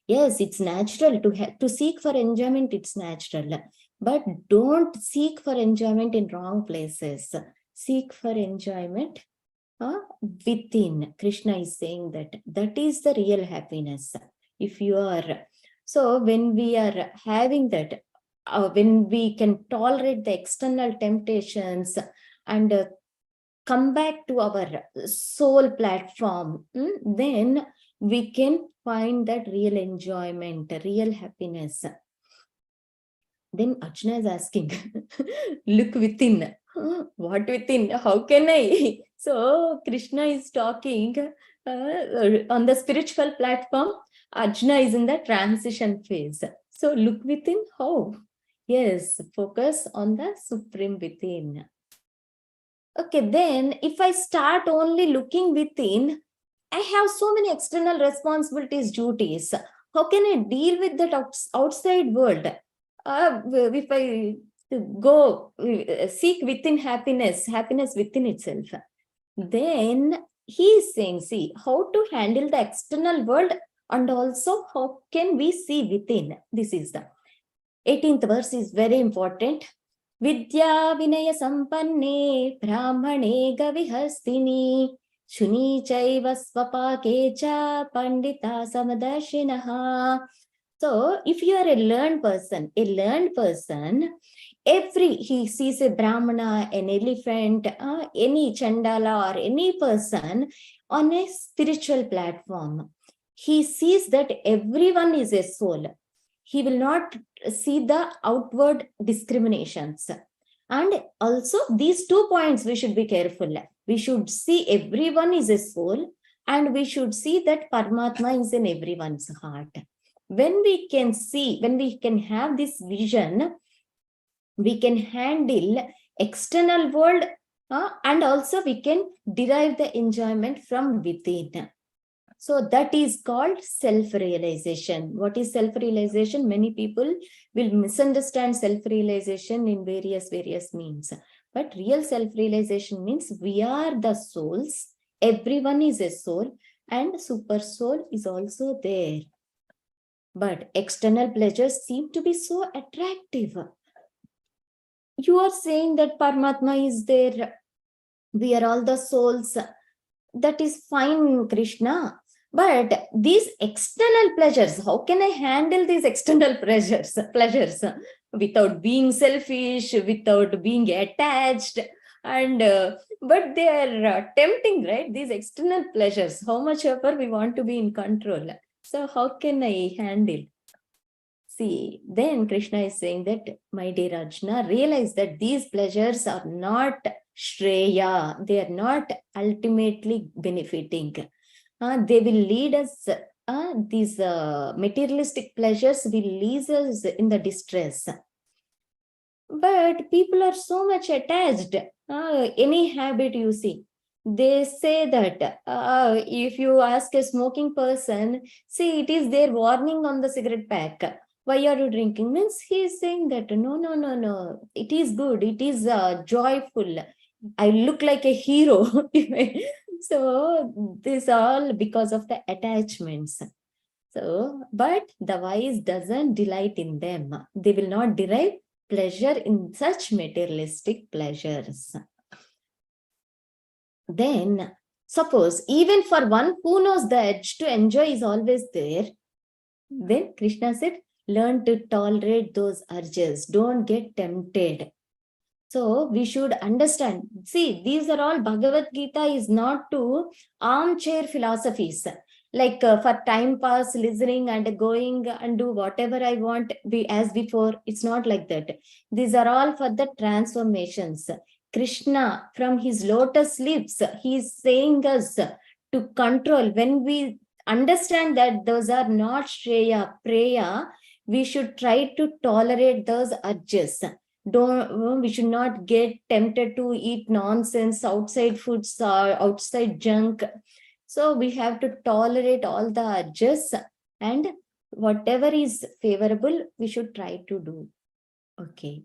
yes, it's natural to seek for enjoyment, it's natural. But don't seek for enjoyment in wrong places. Seek for enjoyment within. Krishna is saying that is the real happiness. If you are, so when we are having that, when we can tolerate the external temptations and come back to our soul platform, then we can find that real enjoyment, real happiness. Then Arjuna is asking, look within. What within? How can I? So Krishna is talking on the spiritual platform. Arjuna is in the transition phase. So look within. How? Yes, focus on the supreme within. Okay, then if I start only looking within, I have so many external responsibilities, duties. How can I deal with that outside world? If I go seek within happiness within itself, then he is saying, see, how to handle the external world and also how can we see within. This is the 18th verse is very important. Vidya vinaya sampanne brahmane gavihastini shuni chaiva svapake cha pandita samadarshinaha. So if you are a learned person, he sees a brahmana, an elephant, any chandala or any person on a spiritual platform, he sees that everyone is a soul. he will not see the outward discriminations. And also these 2 points we should be careful. We should see everyone is a soul, and we should see that Paramatma is in everyone's heart. When we can see, when we can have this vision, we can handle external world, and also we can derive the enjoyment from within. So that is called self-realization. What is self-realization? Many people will misunderstand self-realization in various means. But real self-realization means we are the souls. Everyone is a soul, and super soul is also there. But external pleasures seem to be so attractive. You are saying that Paramatma is there. We are all the souls. That is fine, Krishna. But these external pleasures, how can I handle these external pleasures without being selfish, without being attached? And but they are tempting, right? These external pleasures, how much ever we want to be in control. So how can I handle? See, then Krishna is saying that, my dear Arjuna, realize that these pleasures are not Shreya. They are not ultimately benefiting. They will lead us, these materialistic pleasures will lead us in the distress. But people are so much attached. Any habit you see, they say that if you ask a smoking person, see, it is their warning on the cigarette pack. Why are you drinking? Means he is saying that no, it is good, it is joyful, I look like a hero. So this all because of the attachments. So, but the wise doesn't delight in them. They will not derive pleasure in such materialistic pleasures. Then, suppose even for one who knows the edge to enjoy is always there, then Krishna said, learn to tolerate those urges. Don't get tempted. So we should understand. See, these are all, Bhagavad Gita is not to armchair philosophies. Like for time pass, listening and going and do whatever I want as before. It's not like that. These are all for the transformations. Krishna, from his lotus lips, he is saying us to control. When we understand that those are not Shreya, Preya, we should try to tolerate those urges. We should not get tempted to eat nonsense, outside foods, or outside junk. So we have to tolerate all the urges, and whatever is favorable, we should try to do. Okay.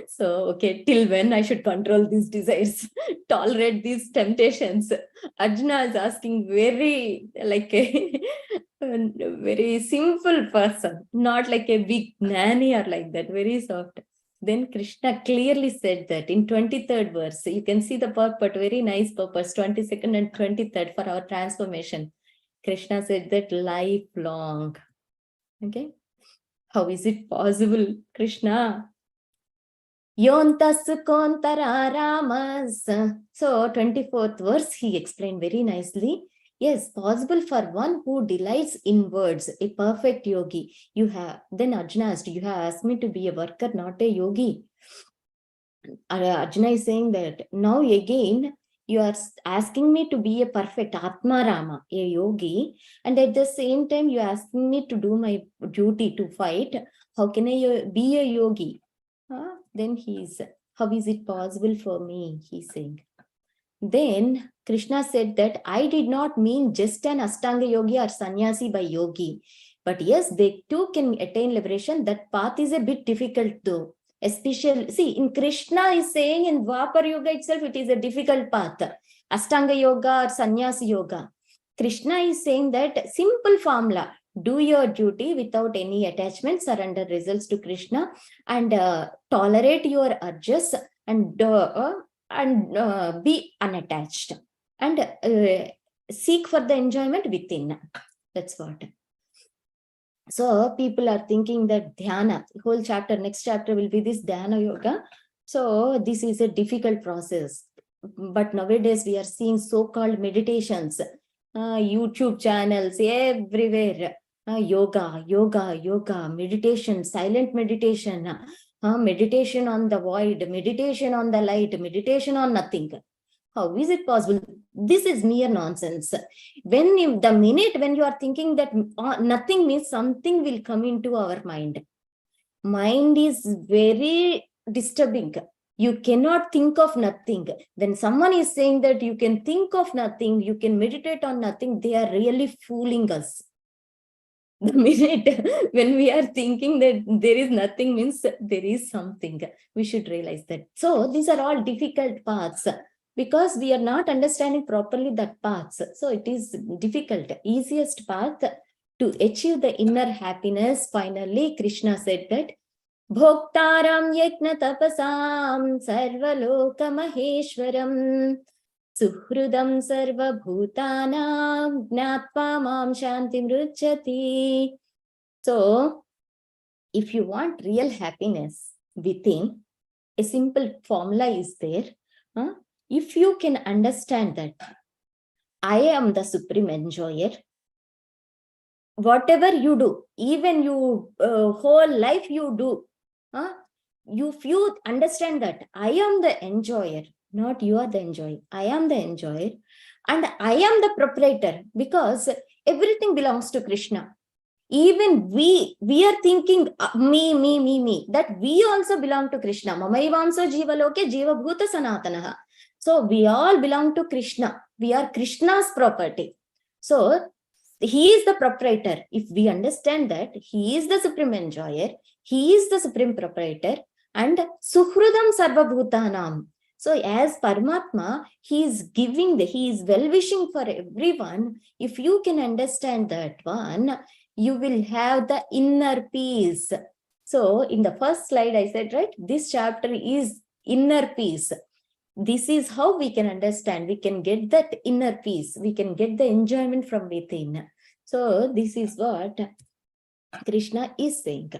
So, okay, till when I should control these desires, tolerate these temptations? Arjuna is asking very like a very simple person, not like a big nanny or like that, very soft. Then Krishna clearly said that in 23rd verse, you can see the purport, very nice purpose, 22nd and 23rd for our transformation. Krishna said that lifelong. Okay. How is it possible, Krishna? Yontas kontaramas. So 24th verse, he explained very nicely. Yes, possible for one who delights in words, a perfect yogi. Then Arjuna asked, you have asked me to be a worker, not a yogi. Arjuna is saying that now again, you are asking me to be a perfect Atma Rama, a yogi, and at the same time, you are asking me to do my duty to fight. How can I be a yogi? Then how is it possible for me? He's saying. Then Krishna said that I did not mean just an Ashtanga yogi or sannyasi by yogi. But yes, they too can attain liberation. That path is a bit difficult though. Especially, see, in Krishna is saying in Dwapar Yoga itself, it is a difficult path. Ashtanga Yoga or Sannyasi Yoga. Krishna is saying that simple formula, do your duty without any attachment, surrender results to Krishna, and tolerate your urges, and be unattached, and seek for the enjoyment within. That's what. So people are thinking that dhyana, whole chapter, next chapter will be this dhyana yoga. So this is a difficult process. But nowadays we are seeing so-called meditations, YouTube channels everywhere. Yoga, meditation, silent meditation, meditation on the void, meditation on the light, meditation on nothing. How is it possible? This is mere nonsense. The minute when you are thinking that nothing means, something will come into our mind. Mind is very disturbing. You cannot think of nothing. When someone is saying that you can think of nothing, you can meditate on nothing, they are really fooling us. The minute when we are thinking that there is nothing means there is something, we should realize that. So these are all difficult paths because we are not understanding properly that paths. So it is difficult. Easiest path to achieve the inner happiness, finally Krishna said that Bhoktaram yajna tapasam sarvaloka maheshwaram Suhrudam sarva bhutanam gnatva mam shanti mruchati. So, if you want real happiness within, a simple formula is there. If you can understand that I am the supreme enjoyer, whatever you do, even you whole life you do, if you understand that I am the enjoyer, not you are the enjoyer, I am the enjoyer, and I am the proprietor, because everything belongs to Krishna. Even we are thinking me, that we also belong to Krishna. Mamaivanso jivaloke jiva bhuta sanatanaha. So we all belong to Krishna. We are Krishna's property. So he is the proprietor. If we understand that he is the supreme enjoyer, he is the supreme proprietor, and Suhrudam Sarva Bhutanam. So as Paramatma, he is well-wishing for everyone. If you can understand that one, you will have the inner peace. So in the first slide, I said, right, this chapter is inner peace. This is how we can understand, we can get that inner peace, we can get the enjoyment from within. So this is what Krishna is saying.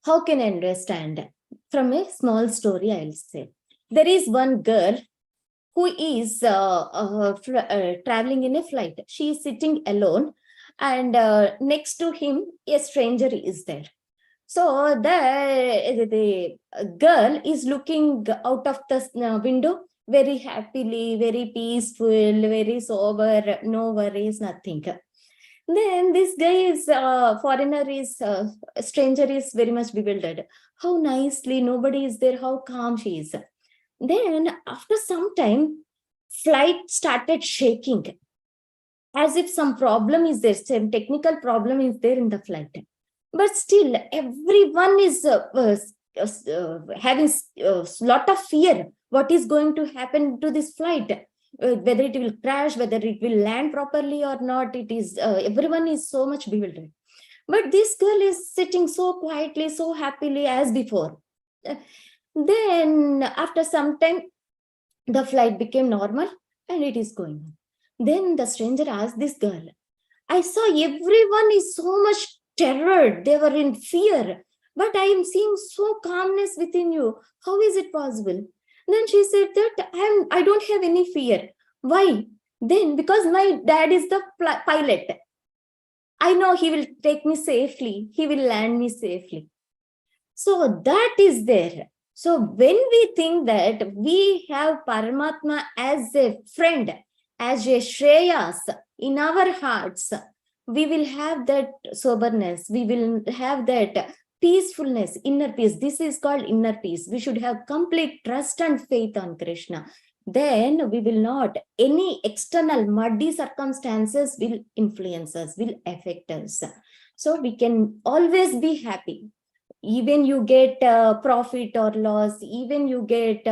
How can I understand? From a small story, I'll say. There is one girl who is traveling in a flight. She is sitting alone, and next to him, a stranger is there. So the girl is looking out of the window very happily, very peaceful, very sober, no worries, nothing. Then this guy is stranger is very much bewildered. How nicely, nobody is there, how calm she is. Then after some time, flight started shaking as if some problem is there, some technical problem is there in the flight. But still, everyone is having a lot of fear. What is going to happen to this flight? Whether it will crash, whether it will land properly or not, it is everyone is so much bewildered. But this girl is sitting so quietly, so happily as before. Then after some time, the flight became normal and it is going on. Then the stranger asked this girl, I saw everyone is so much terror. They were in fear. But I am seeing so calmness within you. How is it possible? Then she said that I don't have any fear. Why? Then because my dad is the pilot. I know he will take me safely. He will land me safely. So that is there. So when we think that we have Paramatma as a friend, as a Shreyas in our hearts, we will have that soberness. We will have that peacefulness, inner peace. This is called inner peace. We should have complete trust and faith on Krishna. Then we will not, any external muddy circumstances will influence us, will affect us. So we can always be happy. Even you get profit or loss, even you get,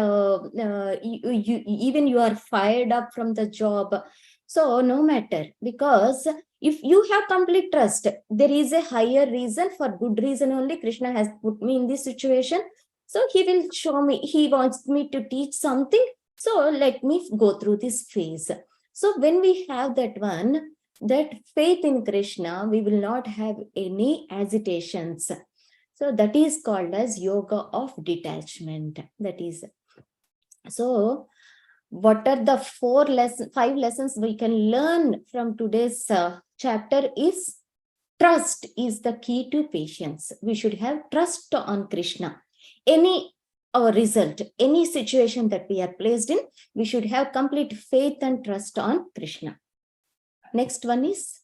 even you are fired up from the job. So no matter, because if you have complete trust, there is a higher reason, for good reason only Krishna has put me in this situation. So he will show me, he wants me to teach something. So let me go through this phase. So when we have that one, that faith in Krishna, we will not have any agitations. So that is called as yoga of detachment. That is. So what are the 5 lessons we can learn from today's chapter is, trust is the key to patience. We should have trust on Krishna. Any result, any situation that we are placed in, we should have complete faith and trust on Krishna. Next one is,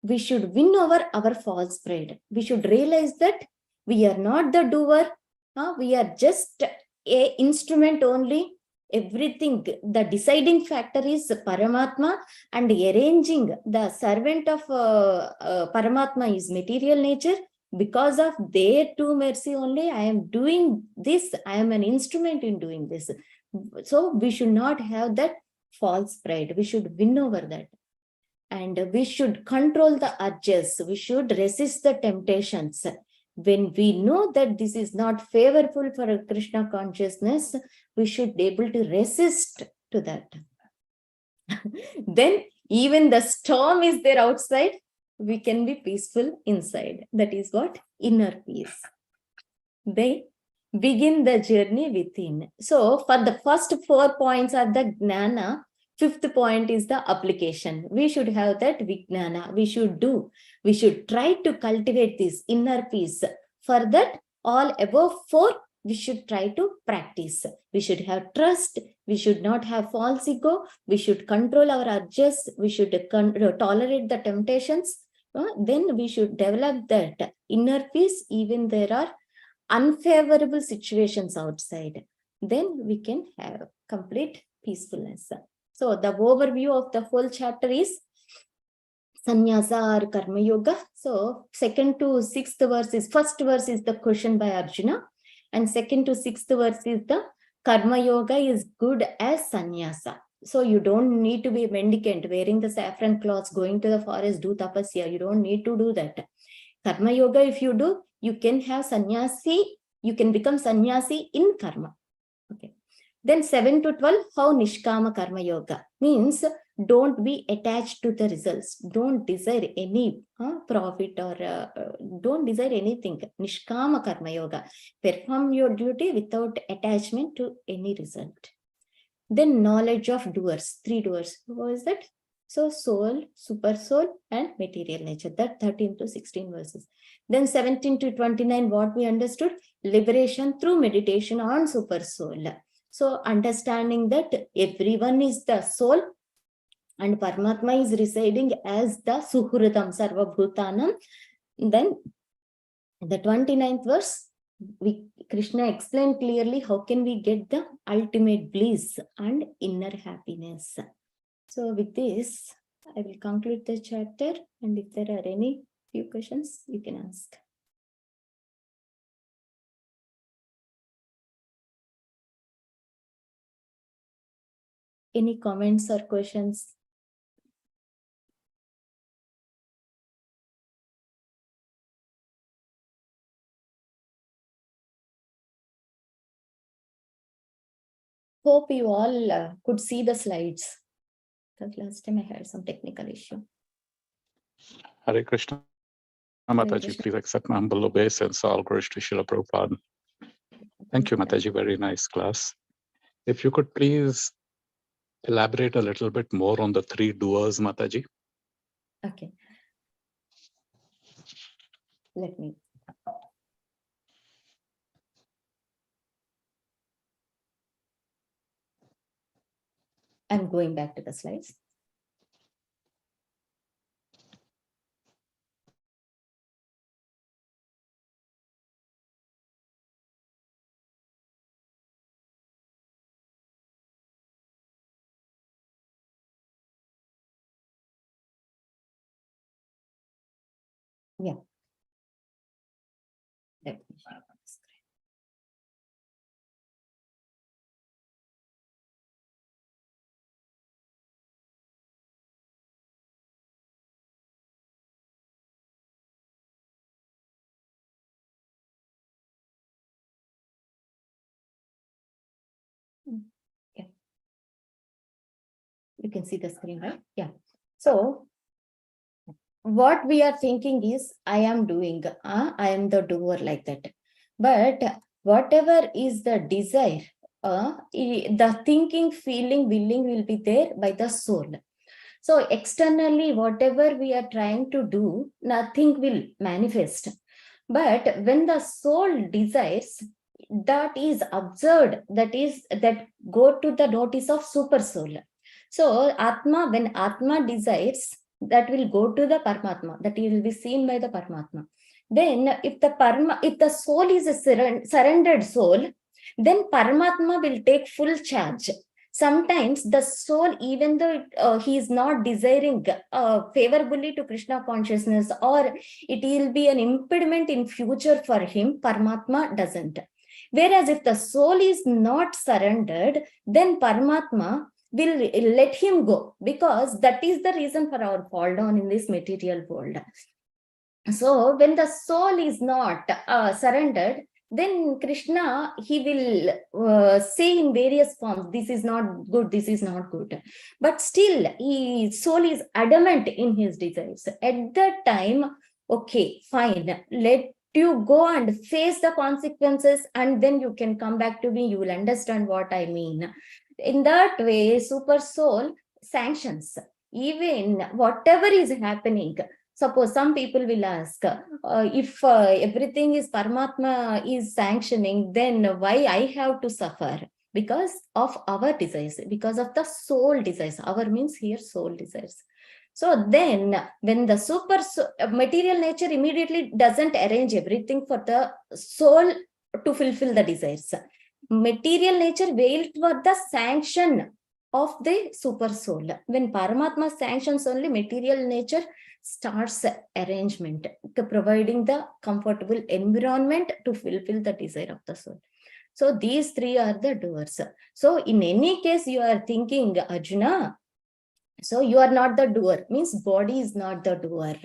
we should win over our false pride. We should realize that we are not the doer. We are just a instrument only. Everything, the deciding factor is Paramatma, and arranging the servant of Paramatma is material nature. Because of their true mercy only, I am doing this. I am an instrument in doing this. So we should not have that false pride. We should win over that. And we should control the urges. We should resist the temptations. When we know that this is not favorable for a Krishna consciousness, we should be able to resist to that. Then even the storm is there outside, we can be peaceful inside. That is what? Inner peace. They begin the journey within. So for the first 4 points are the Gnana. 5th point is the application. We should have that Vijnana. We should try to cultivate this inner peace. For that, all above 4, we should try to practice. We should have trust. We should not have false ego. We should control our urges. We should tolerate the temptations. Then we should develop that inner peace, even there are unfavorable situations outside. Then we can have complete peacefulness. So the overview of the whole chapter is Sannyasa or Karma Yoga. So 2nd to 6th verse is, first verse is the question by Arjuna, and 2nd to 6th verse is the Karma Yoga is good as Sannyasa. So you don't need to be a mendicant, wearing the saffron cloths, going to the forest, do tapasya. You don't need to do that. Karma Yoga, if you do, you can have sannyasi, you can become sannyasi in karma. Okay. Then 7 to 12, how Nishkama Karma Yoga means, don't be attached to the results. Don't desire any profit or don't desire anything. Nishkama Karma Yoga. Perform your duty without attachment to any result. Then knowledge of doers, 3 doers. What is that? So soul, super soul, and material nature. That 13 to 16 verses. Then 17 to 29, what we understood? Liberation through meditation on super soul. So understanding that everyone is the soul and Paramatma is residing as the Suhrutam Sarva Bhutanam. Then the 29th verse, Krishna explained clearly how can we get the ultimate bliss and inner happiness. So with this, I will conclude the chapter, and if there are any few questions, you can ask. Any comments or questions? Hope you all could see the slides. Because last time I had some technical issue. Hare Krishna. Mataji, please accept my humble obeisance. All glories to Srila Prabhupada. Thank you, Mataji. Very nice class. If you could please elaborate a little bit more on the 3 doers, Mataji. Okay. Let me. I'm going back to the slides. Yeah. Let me share my screen. Yeah. You can see the screen, right? Yeah. So what we are thinking is, I am doing, I am the doer, like that. But whatever is the desire, the thinking, feeling, willing will be there by the soul. So externally, whatever we are trying to do, nothing will manifest. But when the soul desires, that is observed, that go to the notice of super soul. So Atma, when Atma desires, that will go to the Paramatma, that will be seen by the Paramatma. Then if the soul is a surrendered soul, then Paramatma will take full charge. Sometimes the soul, even though he is not desiring favorably to Krishna consciousness, or it will be an impediment in future for him, Paramatma doesn't. Whereas if the soul is not surrendered, then Paramatma will let him go, because that is the reason for our fall down in this material world. So when the soul is not surrendered, then Krishna, he will say in various forms, this is not good, this is not good. But still, his soul is adamant in his desires. At that time, okay, fine, let you go and face the consequences, and then you can come back to me, you will understand what I mean. In that way, super soul sanctions even whatever is happening. Suppose some people will ask, if everything is Paramatma is sanctioning, then why I have to suffer? Because of our desires, because of the soul desires. Our means here soul desires. So then when the material nature immediately doesn't arrange everything for the soul to fulfill the desires. Material nature waits for the sanction of the super soul. When Paramatma sanctions only, material nature starts arrangement, providing the comfortable environment to fulfill the desire of the soul. So these three are the doers. So in any case, you are thinking, Arjuna, so you are not the doer, means body is not the doer.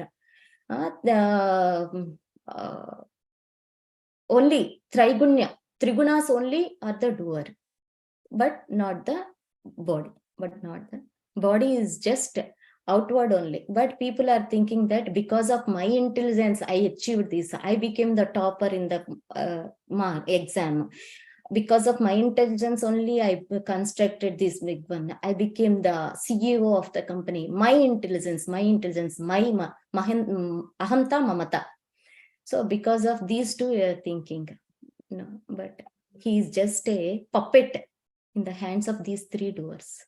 Only Trigunas only are the doer, but not the body. Body is just outward only. But people are thinking that because of my intelligence, I achieved this. I became the topper in the exam. Because of my intelligence only, I constructed this big one. I became the CEO of the company. My intelligence, my ahamta mamata. So because of these two, you are thinking, no, but he is just a puppet in the hands of these three doers.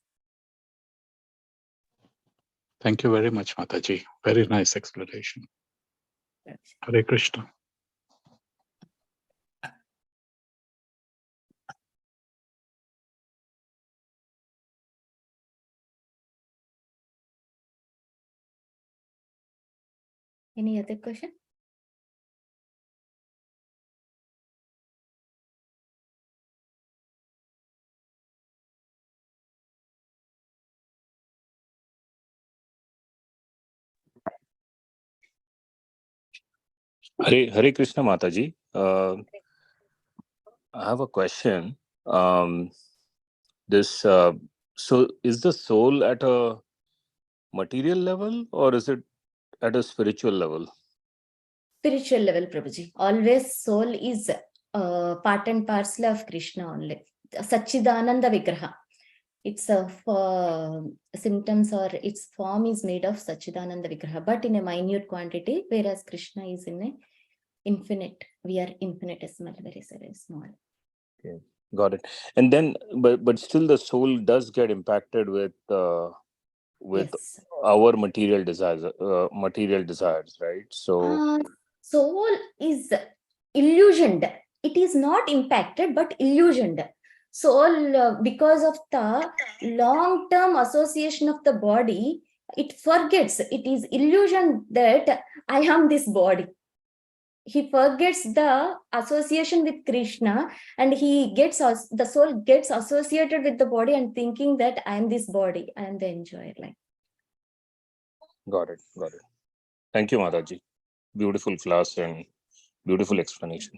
Thank you very much, Mataji. Very nice explanation. Hare Krishna. Any other question? Hare Krishna Mataji. I have a question. So is the soul at a material level or is it at a spiritual level? Spiritual level, Prabhuji. Always soul is part and parcel of Krishna only. Sachidananda Vigraha. Its symptoms or its form is made of Sachidananda Vigraha, but in a minute quantity, whereas Krishna is in a infinite. We are infinitesimal, very, very small. Okay, got it. And then, but still, the soul does get impacted with Yes. our material desires, right? So soul is illusioned. It is not impacted, but illusioned. Soul, because of the long-term association of the body, it forgets. It is illusion that I am this body. He forgets the association with Krishna, and the soul gets associated with the body and thinking that I am this body, I am the enjoyer. Like, got it. Thank you, Mataji. Beautiful class and beautiful explanation.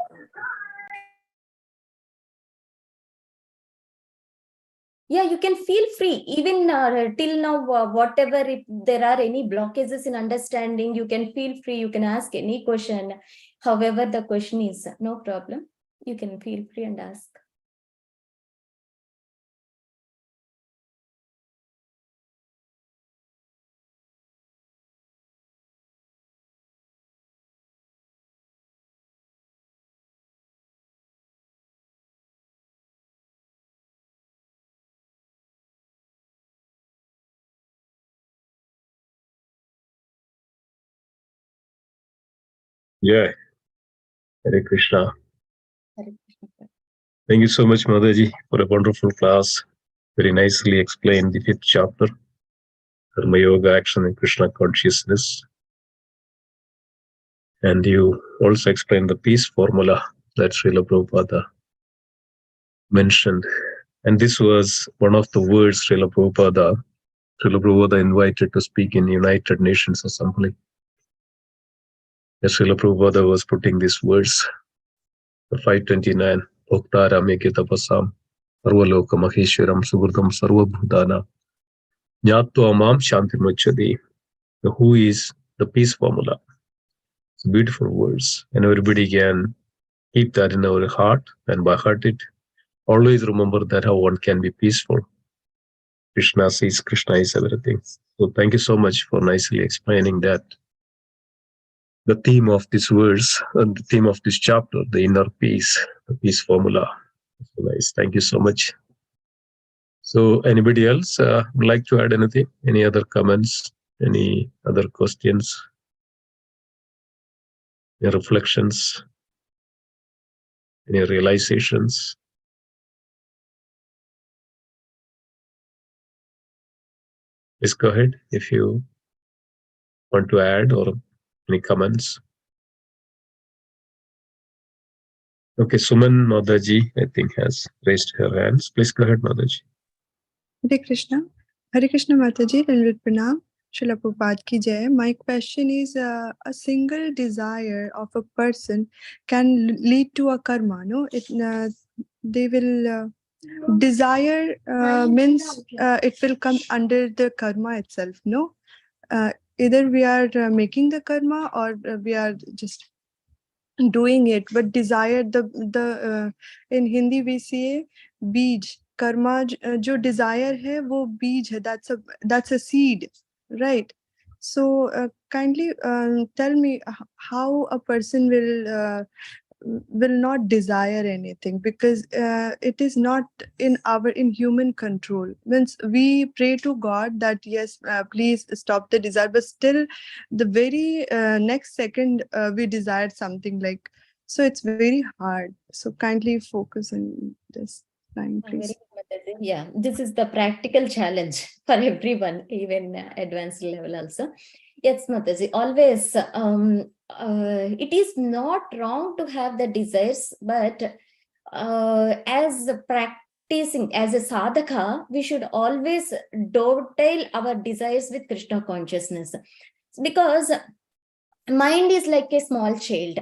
yeah, you can feel free. Even till now, whatever, if there are any blockages in understanding, you can feel free. You can ask any question. However, the question is, no problem. You can feel free and ask. Yeah, Hare Krishna. Hare Krishna. Thank you so much, Mataji, for a wonderful class. Very nicely explained the 5th chapter, Karma Yoga, Action and Krishna Consciousness. And you also explained the peace formula that Srila Prabhupada mentioned. And this was one of the words Srila Prabhupada invited to speak in United Nations Assembly. As Srila Prabhupada was putting these words, the 529, Bhoktara Meke Tapasam, Sarvaloka Maheshwaram Sugurdam Sarvabhutana, Jnatva Mam Shanti Muchadi. Who is the peace formula? It's beautiful words, and everybody can keep that in our heart, and by heart it, always remember that how one can be peaceful. Krishna says Krishna is everything. So thank you so much for nicely explaining that. The theme of this verse, the theme of this chapter, the inner peace, the peace formula. So nice. Thank you so much. So anybody else would like to add anything? Any other comments? Any other questions? Any reflections? Any realizations? Please go ahead if you want to add or any comments. Okay, Suman Madaji, I think, has raised her hands. Please go ahead, Madaji. Hare Krishna. Hare Krishna Mataji, Renvid Pranam. Srila Prabhupada ki jai. My question is, a single desire of a person can lead to a karma, no? They will desire means it will come under the karma itself, no? Either we are making the karma or we are just doing it, but desire the in Hindi we say beej. Karma jo desire hai wo beej hai, that's a seed, right? So kindly tell me how a person will not desire anything, because it is not in human control. Means we pray to God that yes, please stop the desire, but still the very next second we desire something, like, so it's very hard. So kindly focus on this line, Very please. good, Mataji. Yeah, this is the practical challenge for everyone, even advanced level also. Yes, Mataji, always it is not wrong to have the desires, but as practicing as a sadhaka, we should always dovetail our desires with Krishna consciousness, because mind is like a small child.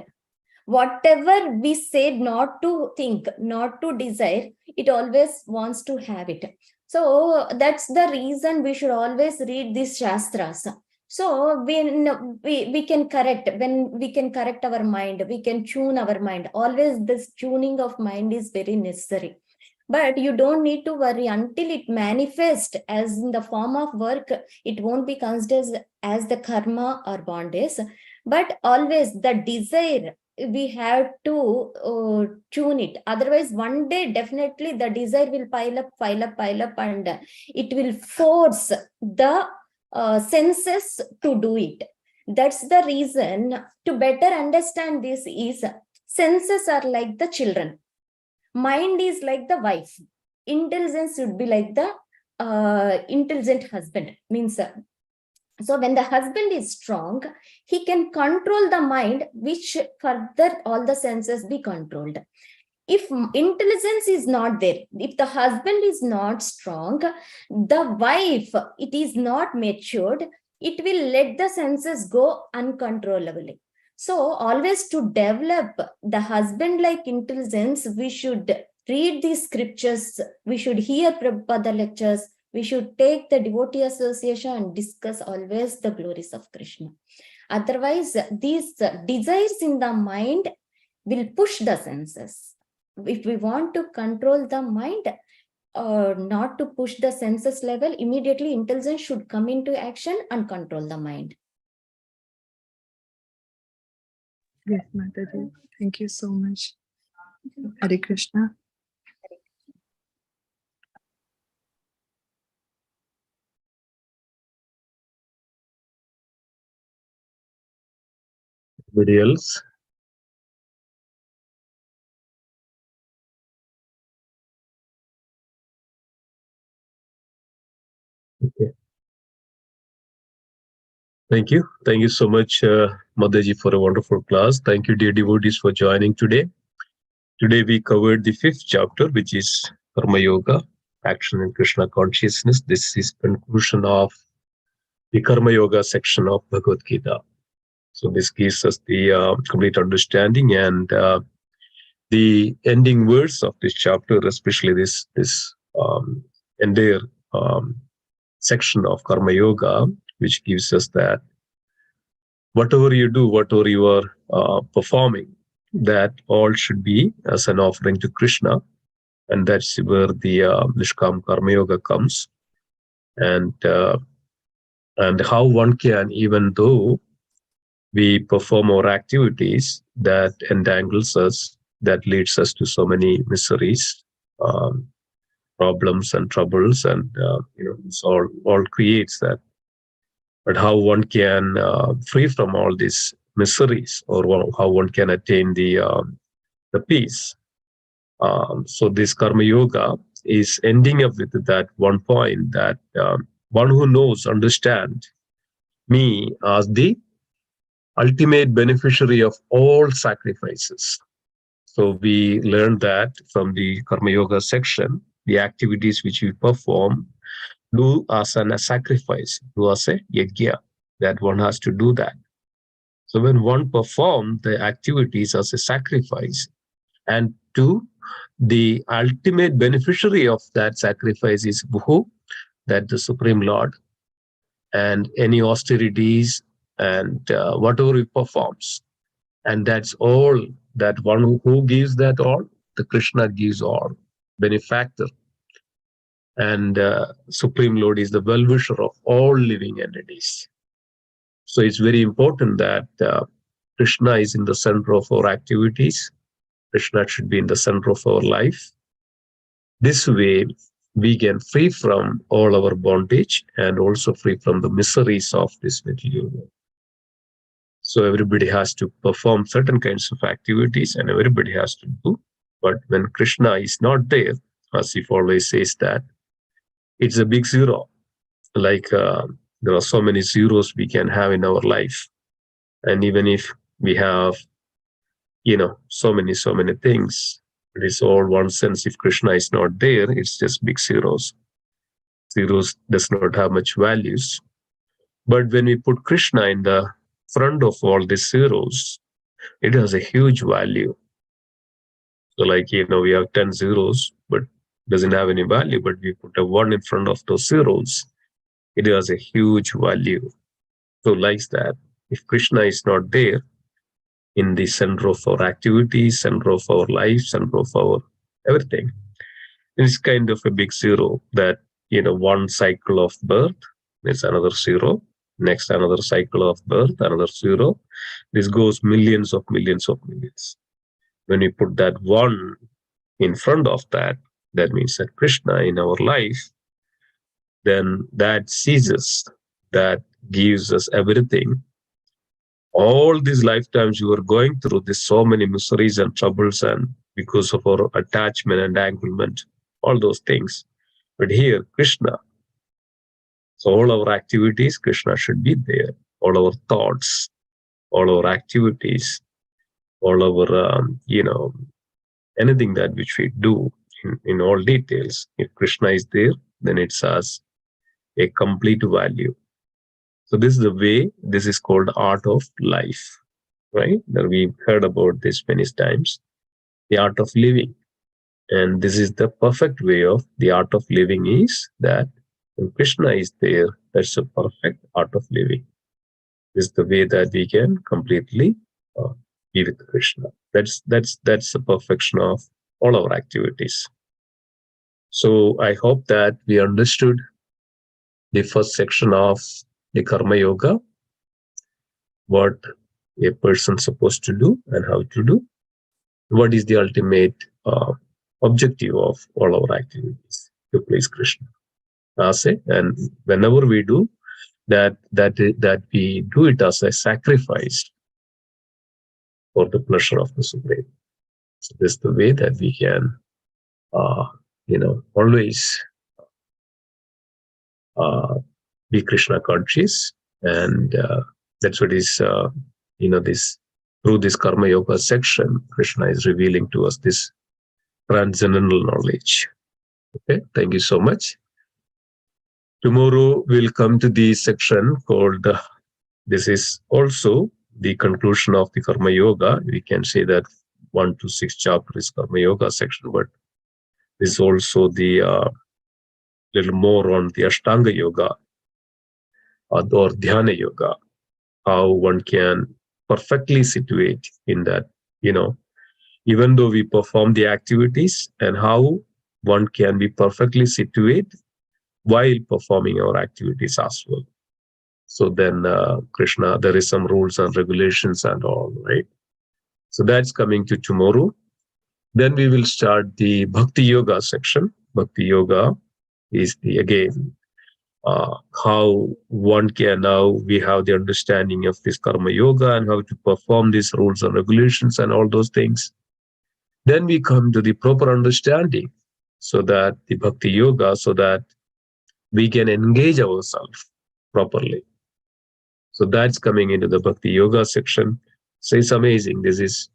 Whatever we said not to think, not to desire, it always wants to have it. So that's the reason we should always read these shastras. So we can correct, when we can correct our mind, we can tune our mind. Always this tuning of mind is very necessary. But you don't need to worry until it manifests as in the form of work. It won't be considered as the karma or bondage. But always the desire, we have to tune it. Otherwise, one day definitely the desire will pile up, and it will force the senses to do it. That's the reason to better understand this is senses are like the children. Mind is like the wife. Intelligence should be like the intelligent husband. Means so when the husband is strong, he can control the mind, which further all the senses be controlled. If intelligence is not there, if the husband is not strong, the wife, it is not matured, it will let the senses go uncontrollably. So always to develop the husband-like intelligence, we should read these scriptures, we should hear Prabhupada lectures, we should take the devotee association and discuss always the glories of Krishna. Otherwise, these desires in the mind will push the senses. If we want to control the mind, not to push the senses level, immediately intelligence should come into action and control the mind. Yes, Mataji. Thank you so much. Hare Krishna. Anybody else? Thank you. Thank you so much, Mataji, for a wonderful class. Thank you, dear devotees, for joining today. Today we covered the 5th chapter, which is Karma Yoga, Action in Krishna Consciousness. This is conclusion of the Karma Yoga section of Bhagavad Gita. So this gives us the complete understanding, and the ending words of this chapter, especially this entire section of Karma Yoga, which gives us that whatever you do, whatever you are performing, that all should be as an offering to Krishna. And that's where the Nishkam Karma Yoga comes. And how one can, even though we perform our activities, that entangles us, that leads us to so many miseries, problems and troubles, and it's all creates that. But how one can free from all these miseries, or how one can attain the peace. So this Karma Yoga is ending up with that one point, that one who knows, understand me as the ultimate beneficiary of all sacrifices. So we learned that from the Karma Yoga section, the activities which we perform do as a sacrifice, do as a yajna, that one has to do that. So when one performs the activities as a sacrifice, and to the ultimate beneficiary of that sacrifice is who? That the Supreme Lord. And any austerities and whatever he performs, and that's all, that one who gives that all, the Krishna gives all, benefactor. And Supreme Lord is the well-wisher of all living entities. So it's very important that Krishna is in the center of our activities. Krishna should be in the center of our life. This way, we can free from all our bondage and also free from the miseries of this material world. So everybody has to perform certain kinds of activities, and everybody has to do. But when Krishna is not there, as he always says that, it's a big zero. Like there are so many zeros we can have in our life. And even if we have, so many things, it is all one sense. If Krishna is not there, it's just big zeros. Zeros does not have much values. But when we put Krishna in the front of all these zeros, it has a huge value. So like, we have 10 zeros, but doesn't have any value, but we put a 1 in front of those zeros, it has a huge value. So like that, if Krishna is not there in the center of our activities, center of our life, center of our everything, it's kind of a big zero that, one cycle of birth is another zero, next another cycle of birth, another zero. This goes millions of millions. When we put that one in front of that, that means that Krishna in our life, then that ceases, that gives us everything. All these lifetimes you are going through, this so many miseries and troubles, and because of our attachment and entanglement, all those things. But here, Krishna, so all our activities, Krishna should be there. All our thoughts, all our activities, all our, anything that which we do in all details, if Krishna is there, then it has a complete value. So this is the way, this is called art of life, right? That we've heard about this many times, the art of living. And this is the perfect way of the art of living, is that when Krishna is there, that's a perfect art of living. This is the way that we can completely be with Krishna. That's the perfection of all our activities. So I hope that we understood the first section of the Karma Yoga, what a person's supposed to do and how to do, what is the ultimate objective of all our activities, to please Krishna. And whenever we do that we do it as a sacrifice for the pleasure of the Supreme. So this is the way that we can, always be Krishna conscious And that's what is, this through this Karma Yoga section, Krishna is revealing to us this transcendental knowledge. Okay, thank you so much. Tomorrow we'll come to the section called, this is also the conclusion of the Karma Yoga. We can say that 1 to 6 chapter is Karma Yoga section, but this is also the little more on the Ashtanga Yoga or Dhyana Yoga, how one can perfectly situate in that, even though we perform the activities, and how one can be perfectly situate while performing our activities as well. So then, Krishna, there is some rules and regulations and all, right? So that's coming to tomorrow. Then we will start the Bhakti Yoga section. Bhakti Yoga is again, how one can, now we have the understanding of this Karma Yoga and how to perform these rules and regulations and all those things. Then we come to the proper understanding, so that the Bhakti Yoga, so that we can engage ourselves properly. So that's coming into the Bhakti Yoga section. So it's amazing. This is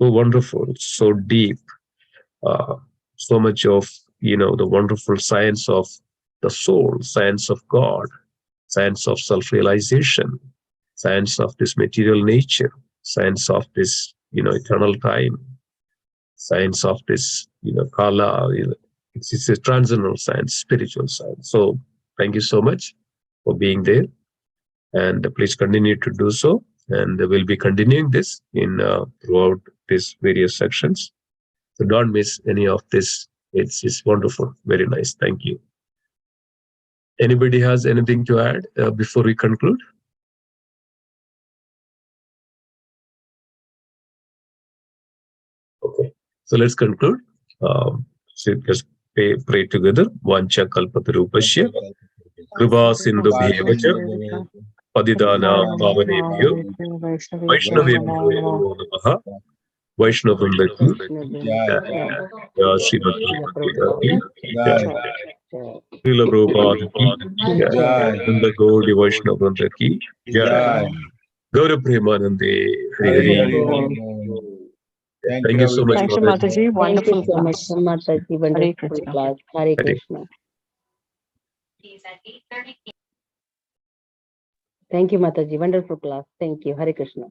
so wonderful, so deep, so much of, the wonderful science of the soul, science of God, science of self-realization, science of this material nature, science of this, eternal time, science of this, Kala. It's a transcendental science, spiritual science. So thank you so much for being there. And please continue to do so. And we'll be continuing this in throughout these various sections. So don't miss any of this. It's wonderful. Very nice. Thank you. Anybody has anything to add before we conclude? Okay. So let's conclude. So let's pray together. Vancha kalpatarupasya kripa sindhu bhyevacha padidana pavanebhyo vaishnavebhyo namo namaha. Vaishnava Vrinda ki jai, Srimad Bhagavad Gita ki jai, Srila Prabhupada ki jai, Vrinda Gaudiya Vaishnava Vrinda ki jai, Gaura Premanande, Hari Hari. Thank you so much, Thank you, Mataji. Mataji. Thank you Wonderful so much, class. Mataji. Hare Wonderful Krishna. class. Hare Hare. Krishna. Thank you, Mataji. Wonderful class. Thank you. Hare Krishna.